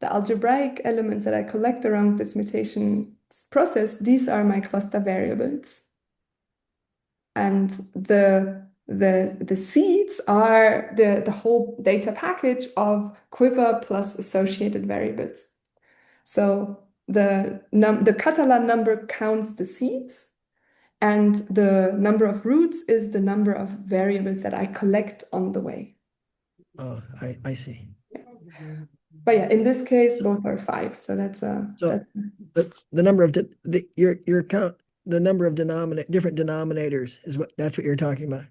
the algebraic elements that I collect around this mutation process, these are my cluster variables. And the seeds are the whole data package of quiver plus associated variables. So the Catalan number counts the seeds, and the number of roots is the number of variables that I collect on the way. Oh, I see. But yeah, in this case, both are 5. So that's So the number of your count, the number of different denominators is that's what you're talking about.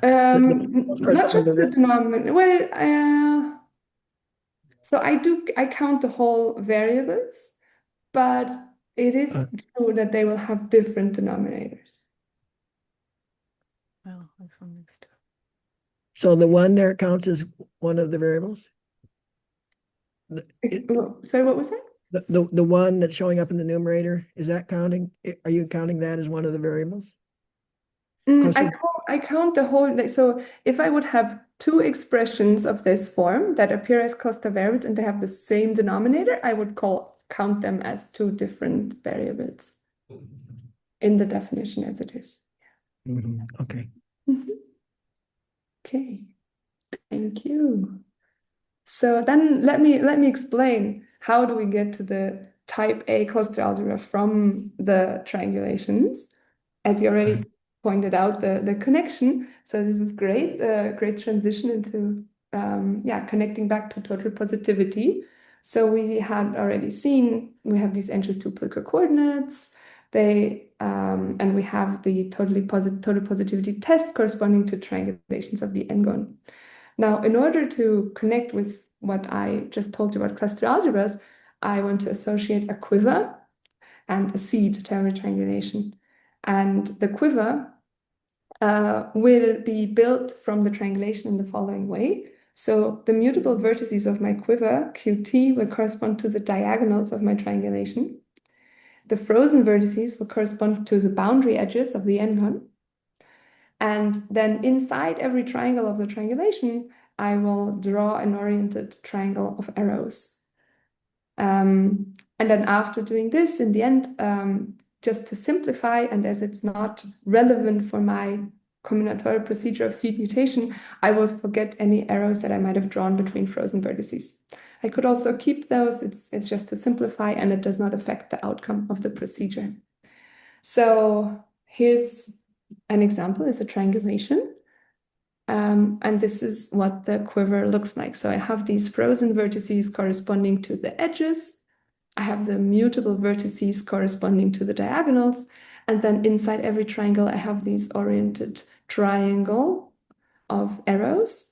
not just the denominator. Well, so I count the whole variables, but it is true that they will have different denominators. Well, this one makes two. So the one there counts as one of the variables? Sorry, what was that? The one that's showing up in the numerator, is that counting? Are you counting that as one of the variables? I count the whole, so if I would have 2 expressions of this form that appear as cluster variables and they have the same denominator, I would count them as 2 different variables in the definition as it is. Okay. Okay, thank you. So then let me explain how do we get to the type A cluster algebra from the triangulations. As you already pointed out, the connection. So this is great, great transition into connecting back to total positivity. So we had already seen we have these entries to Plücke coordinates. And we have the total positivity test corresponding to triangulations of the n-gon. Now, in order to connect with what I just told you about cluster algebras, I want to associate a quiver and a seed to every triangulation. And the quiver will be built from the triangulation in the following way. So the mutable vertices of my quiver, Qt, will correspond to the diagonals of my triangulation. The frozen vertices will correspond to the boundary edges of the n-gon. And then inside every triangle of the triangulation, I will draw an oriented triangle of arrows. And then after doing this, in the end, just to simplify, and as it's not relevant for my combinatorial procedure of seed mutation, I will forget any arrows that I might have drawn between frozen vertices. I could also keep those. It's just to simplify, and it does not affect the outcome of the procedure. So here's an example, is a triangulation. And this is what the quiver looks like. So I have these frozen vertices corresponding to the edges. I have the mutable vertices corresponding to the diagonals. And then inside every triangle, I have these oriented triangle of arrows.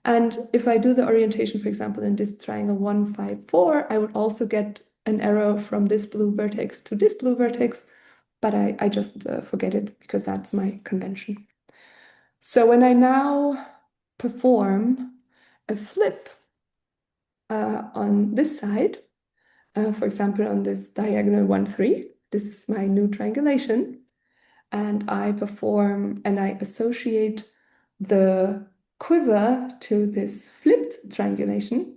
And if I do the orientation, for example, in this triangle 1, 5, 4, I would also get an arrow from this blue vertex to this blue vertex, but I just forget it because that's my convention. So when I now perform a flip on this side, for example, on this diagonal 1, 3, this is my new triangulation, and I associate the quiver to this flipped triangulation,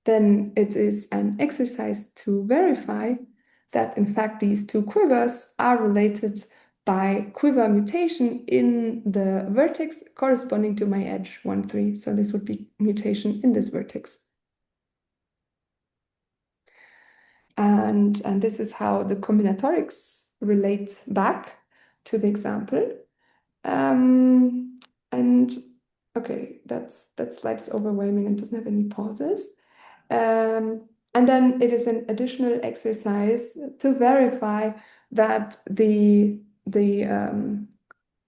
then it is an exercise to verify that in fact these 2 quivers are related by quiver mutation in the vertex corresponding to my edge 1, 3. So this would be mutation in this vertex. And this is how the combinatorics relate back to the example. And okay, that slide is overwhelming and doesn't have any pauses. And then it is an additional exercise to verify that on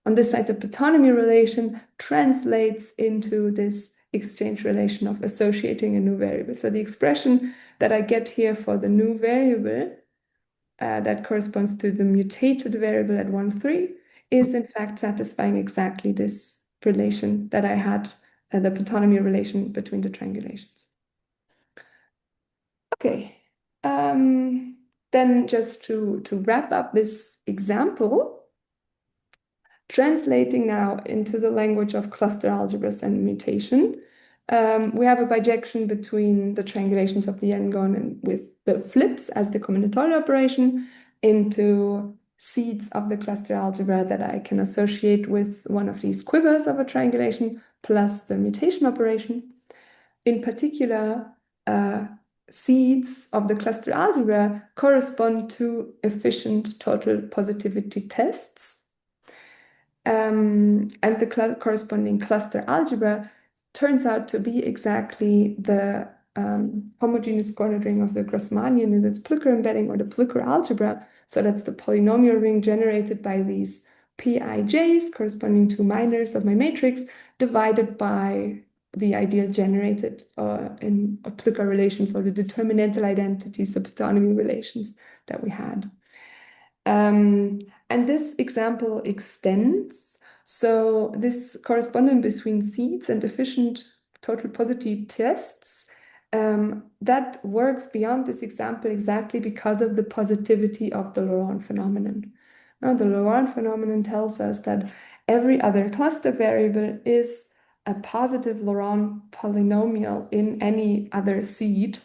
this side, the patonymy relation translates into this exchange relation of associating a new variable. So the expression that I get here for the new variable that corresponds to the mutated variable at 1, 3 is in fact satisfying exactly this relation that I had, the patonymy relation between the triangulations. Okay, then just to wrap up this example, translating now into the language of cluster algebras and mutation, We have a bijection between the triangulations of the n-gon and with the flips as the combinatorial operation into seeds of the cluster algebra that I can associate with one of these quivers of a triangulation plus the mutation operation. In particular, seeds of the cluster algebra correspond to efficient total positivity tests. And the corresponding cluster algebra turns out to be exactly the homogeneous coordinate ring of the Grassmannian in its Plücker embedding or the Plücker algebra. So that's the polynomial ring generated by these Pij's corresponding to minors of my matrix divided by the ideal generated in Plücker relations or the determinantal identities, the pathonymy relations that we had. And this example extends. So this correspondence between seeds and efficient total positive tests, that works beyond this example exactly because of the positivity of the Laurent phenomenon. Now, the Laurent phenomenon tells us that every other cluster variable is a positive Laurent polynomial in any other seed.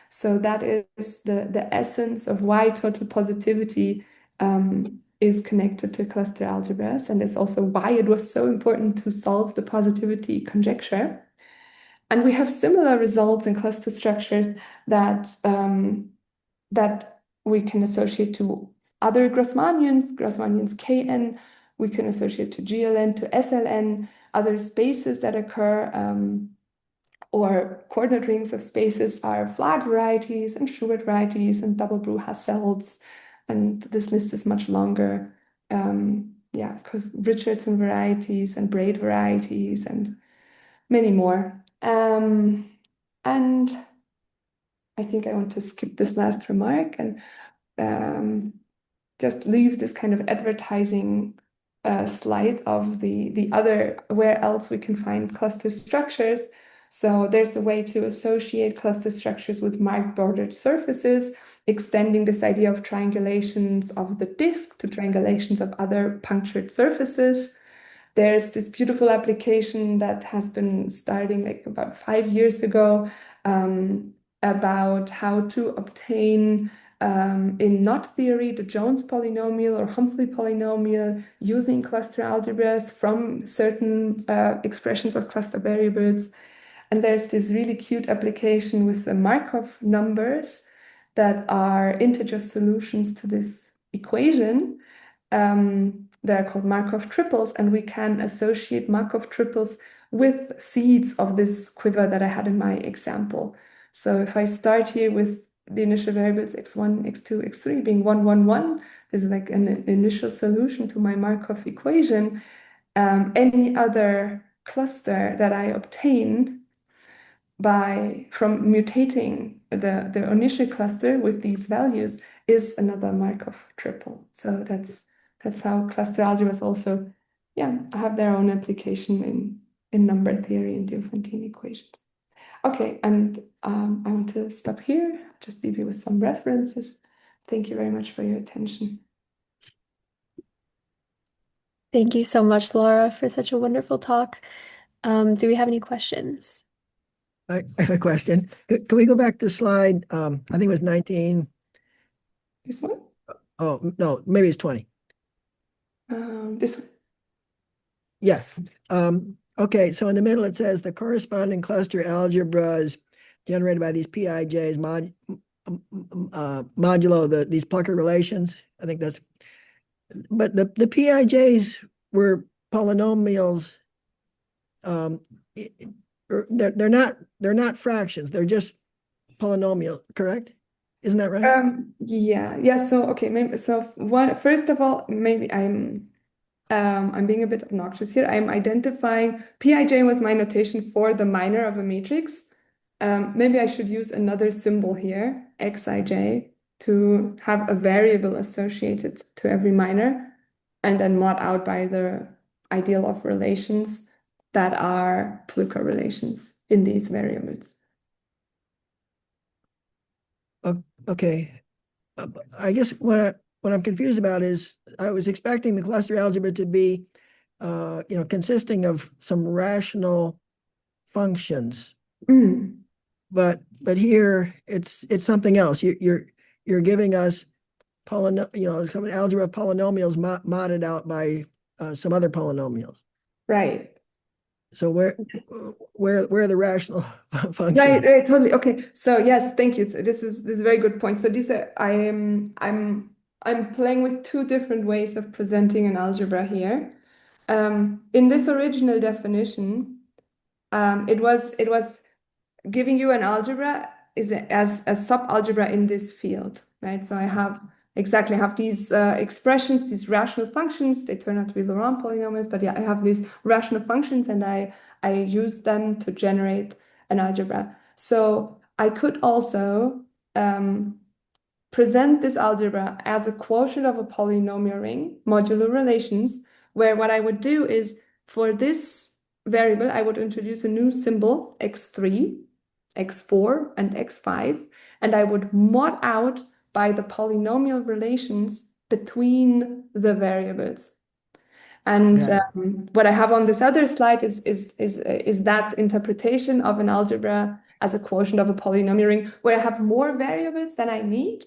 So that is the essence of why total positivity is connected to cluster algebras, and is also why it was so important to solve the positivity conjecture. And we have similar results in cluster structures that that we can associate to other Grassmannians Kn, we can associate to GLN, to SLN, other spaces that occur, or coordinate rings of spaces are flag varieties and Schubert varieties and double Broussard-Hasselts, and this list is much longer. Yeah, because Richardson varieties and Braid varieties and many more. And I think I want to skip this last remark and just leave this kind of advertising slide of the other, where else we can find cluster structures. So there's a way to associate cluster structures with marked bordered surfaces, extending this idea of triangulations of the disk to triangulations of other punctured surfaces. There's this beautiful application that has been starting like about 5 years ago, about how to obtain in knot theory the Jones polynomial or Humphrey polynomial using cluster algebras from certain expressions of cluster variables. And there's this really cute application with the Markov numbers that are integer solutions to this equation. They're called Markov triples, and we can associate Markov triples with seeds of this quiver that I had in my example. So if I start here with the initial variables x1, x2, x3 being 1, 1, 1, this is like an initial solution to my Markov equation. Any other cluster that I obtain from mutating the initial cluster with these values is another Markov triple. So that's how cluster algebras also, have their own application in number theory and Diophantine equations. Okay, and I want to stop here, just leave you with some references. Thank you very much for your attention. Thank you so much, Lara, for such a wonderful talk. Do we have any questions? I have a question. Can we go back to slide, I think it was 19. This one? Oh, no, maybe it's 20. This one. Yeah. Okay, so in the middle it says the corresponding cluster algebras generated by these Pij's modulo these Plücker relations. I think that's, but the Pij's were polynomials. They're not fractions. They're just polynomial, correct? Isn't that right? Yeah. So okay, maybe first of all, maybe I'm being a bit obnoxious here. I'm identifying Pij was my notation for the minor of a matrix. Maybe I should use another symbol here, xij, to have a variable associated to every minor, and then mod out by the ideal of relations that are Plücker relations in these variables. Okay. I guess what I'm confused about is I was expecting the cluster algebra to be, consisting of some rational functions, Mm, but here it's something else. You're giving us it's kind of an algebra of polynomials modded out by some other polynomials. right. So where are the rational functions? Right, totally. Okay. So yes, thank you. So this is a very good point. So these are I'm playing with two different ways of presenting an algebra here. In this original definition, it was giving you an algebra as a subalgebra in this field, right? So I have these expressions, these rational functions. They turn out to be Laurent polynomials, but yeah, I have these rational functions, and I use them to generate an algebra. So I could also present this algebra as a quotient of a polynomial ring, modular relations, where what I would do is for this variable, I would introduce a new symbol, x3, x4, and x5, and I would mod out by the polynomial relations between the variables. And what I have on this other slide is that interpretation of an algebra as a quotient of a polynomial ring, where I have more variables than I need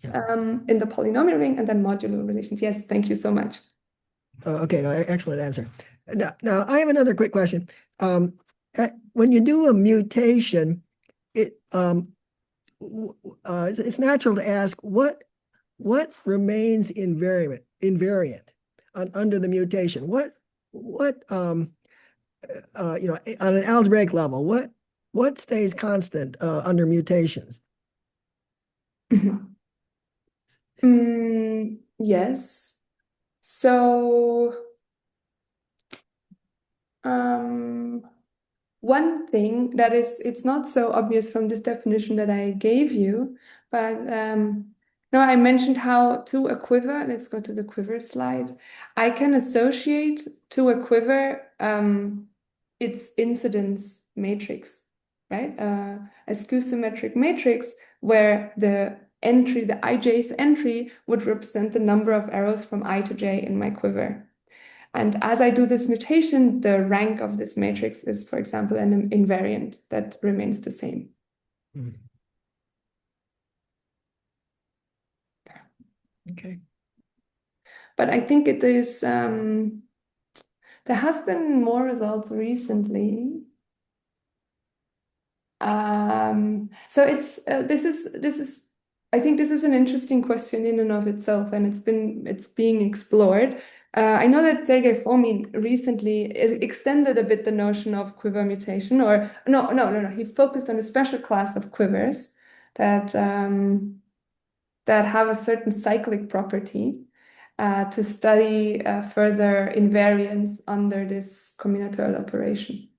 in the polynomial ring, and then modular relations. Yes, thank you so much. Okay, no, excellent answer. Now I have another quick question. When you do a mutation, it's natural to ask what remains invariant under the mutation. What on an algebraic level, what stays constant under mutations? Yes. So one thing that it's not so obvious from this definition that I gave you, but no, I mentioned how to a quiver, let's go to the quiver slide. I can associate to a quiver its incidence matrix, right? A skew-symmetric matrix where the ijth entry would represent the number of arrows from I to j in my quiver. And as I do this mutation, the rank of this matrix is, for example, an invariant that remains the same. Okay. But I think it is, there has been more results recently. So I think this is an interesting question in and of itself, and it's being explored. I know that Sergei Fomin recently extended a bit the notion of quiver mutation, or no. He focused on a special class of quivers that have a certain cyclic property to study further invariance under this combinatorial operation.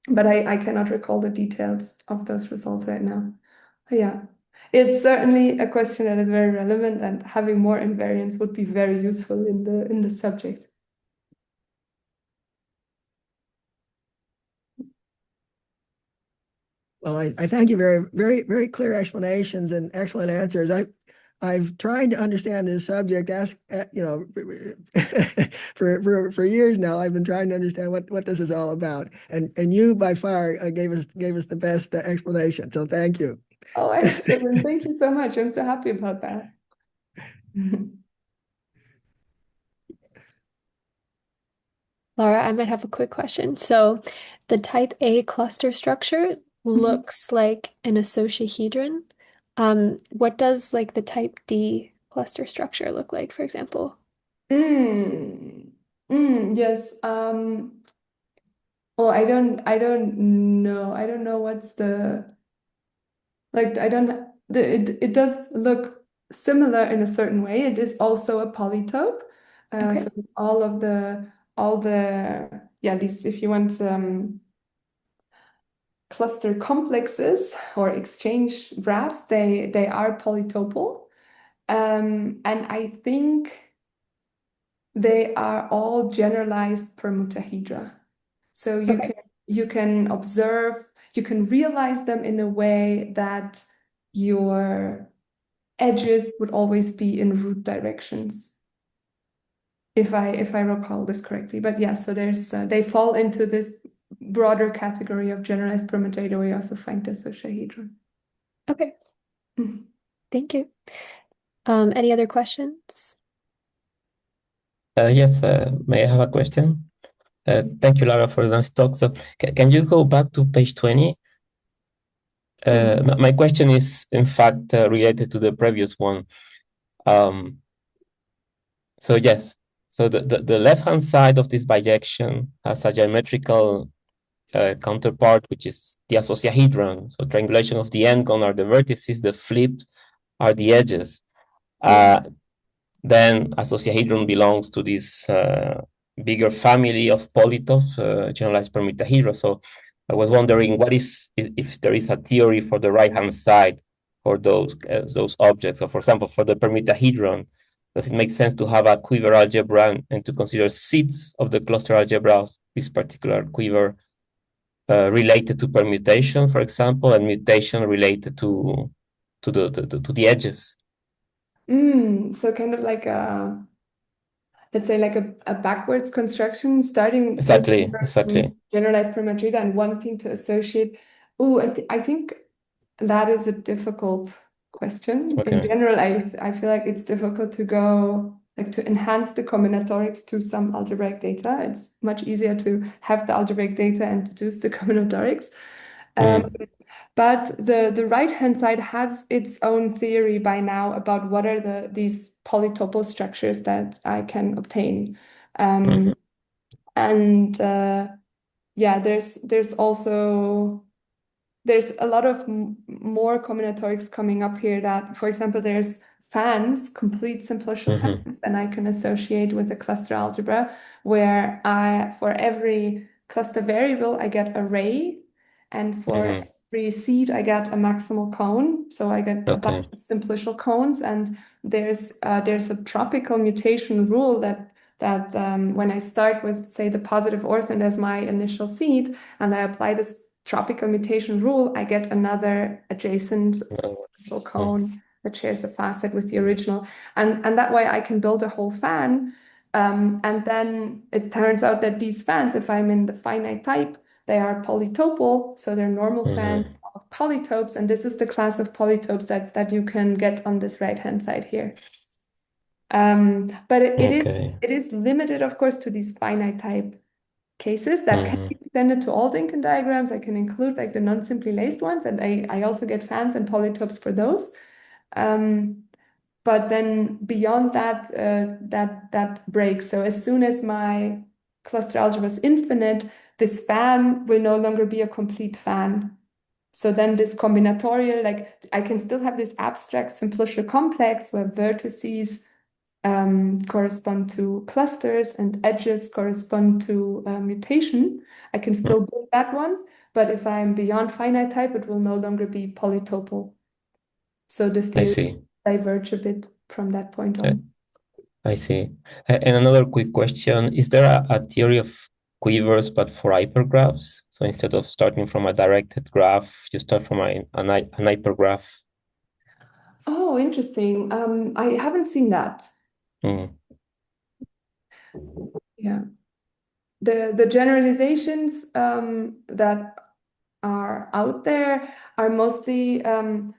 But I cannot recall the details of those results right now. But yeah, it's certainly a question that is very relevant, and having more invariance would be very useful in the subject. Well, I thank you. Very clear explanations and excellent answers. I've tried to understand this subject. For years now. I've been trying to understand what this is all about, and you by far gave us the best explanation. So thank you. Oh, excellent! Thank you so much. I'm so happy about that. Lara, I might have a quick question. So the type A cluster structure looks like an associahedron. What does like the type D cluster structure look like, for example? Yes. Oh, I don't know. I don't know what's the like. It does look similar in a certain way. It is also a polytope. Okay. So all the yeah, these if you want cluster complexes or exchange graphs, they are polytopal. And I think they are all generalized permutahedra. So Okay. you can observe, you can realize them in a way that your edges would always be in root directions, if I recall this correctly. But yeah, so there's they fall into this broader category of generalized permutation, we also find the dodecahedron. Okay, Mm. thank you. Any other questions? Yes, may I have a question? Thank you, Lara, for the nice talk. So can you go back to page 20? My question is, in fact, related to the previous one. So yes, so the left-hand side of this bijection has a geometrical counterpart, which is the associahedron. So triangulation of the n-gon are the vertices, the flips are the edges. Then associahedron belongs to this bigger family of polytopes, generalized permutahedra. So I was wondering what is if there is a theory for the right-hand side for those objects. So for example, for the permutahedron, does it make sense to have a quiver algebra and to consider seeds of the cluster algebra, this particular quiver, related to permutation, for example, and mutation related to the edges? So kind of like let's say like a backwards construction, starting Exactly. from generalized permutation and wanting to associate. I think that is a difficult question. Okay. In general, I feel like it's difficult to go like to enhance the combinatorics to some algebraic data. It's much easier to have the algebraic data and deduce the combinatorics. But the right-hand side has its own theory by now about what are these polytopal structures that I can obtain. And yeah, there's also a lot of more combinatorics coming up here that, for example, there's fans, complete simplicial fans, and I can associate with a cluster algebra where for every cluster variable, I get a ray, and for every seed, I get a maximal cone. So I get a bunch of simplicial cones, and there's a tropical mutation rule that when I start with, say, the positive orthant as my initial seed, and I apply this tropical mutation rule, I get another adjacent simplicial cone that shares a facet with the original. And that way I can build a whole fan. And then it turns out that these fans, if I'm in the finite type, they are polytopal, so they're normal fans of polytopes, and this is the class of polytopes that you can get on this right-hand side here. But it is limited, of course, to these finite type cases that can be extended to all Dinkin diagrams. I can include like the non-simply laced ones, and I also get fans and polytopes for those. But then beyond that, that breaks. So as soon as my cluster algebra is infinite, this fan will no longer be a complete fan. So then this combinatorial, like I can still have this abstract simplicial complex where vertices correspond to clusters and edges correspond to mutation. I can still build that one, but if I'm beyond finite type, it will no longer be polytopal. So the theory diverge a bit from that point on. I see. And another quick question, is there a theory of quivers but for hypergraphs? So instead of starting from a directed graph, you start from an hypergraph? Oh, interesting. I haven't seen that. Yeah. The generalizations that are out there are mostly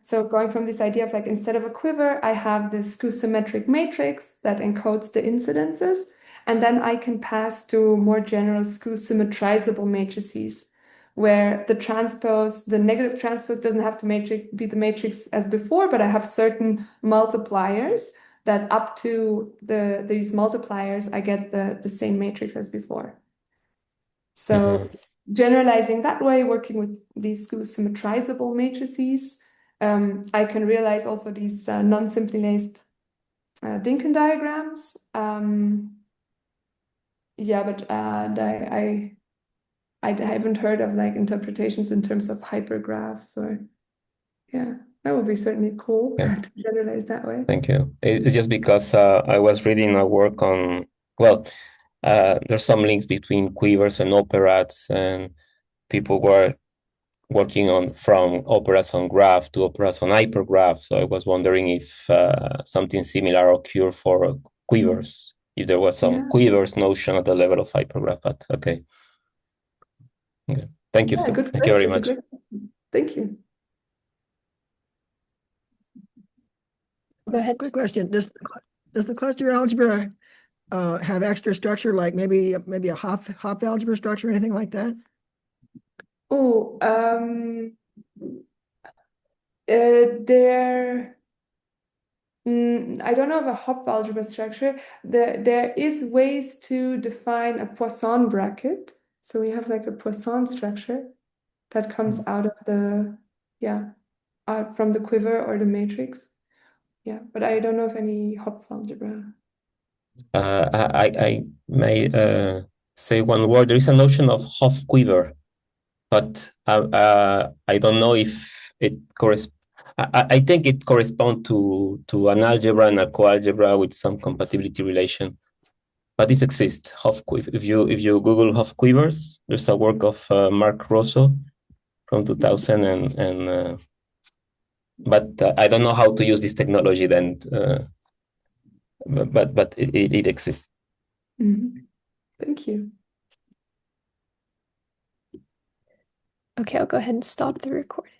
so going from this idea of like instead of a quiver, I have this skew symmetric matrix that encodes the incidences, and then I can pass to more general skew symmetrizable matrices where the negative transpose doesn't have to be the matrix as before, but I have certain multipliers that up to these multipliers I get the same matrix as before. So generalizing that way, working with these skew symmetrizable matrices, I can realize also these non-simply laced Dinkin diagrams. Yeah, but I haven't heard of like interpretations in terms of hypergraphs or yeah, that would be certainly cool to generalize that way. Thank you. It's just because I was reading a work on, well, there's some links between quivers and operats, and people were working on from operas on graph to operas on hypergraph. So I was wondering if something similar occurred for quivers, if there was some quivers notion at the level of hypergraph, but okay. Okay. Thank you. Yeah, So, good thank you very question. much. Great question. Thank you. Go ahead. Quick question. Does the cluster algebra have extra structure, like maybe a hop algebra structure, anything like that? Oh, there. I don't know of a hop algebra structure. There is ways to define a Poisson bracket. So we have like a Poisson structure that comes out of the, from the quiver or the matrix. Yeah, but I don't know of any hop algebra. I may say one word. There is a notion of half quiver, but I don't know if it corresponds. I think it corresponds to an algebra and a coalgebra with some compatibility relation. But this exists, half quiver. If you Google half quivers, there's a work of Mark Rosso from 2000, but I don't know how to use this technology then. But it exists. Thank you. Okay, I'll go ahead and stop the recording.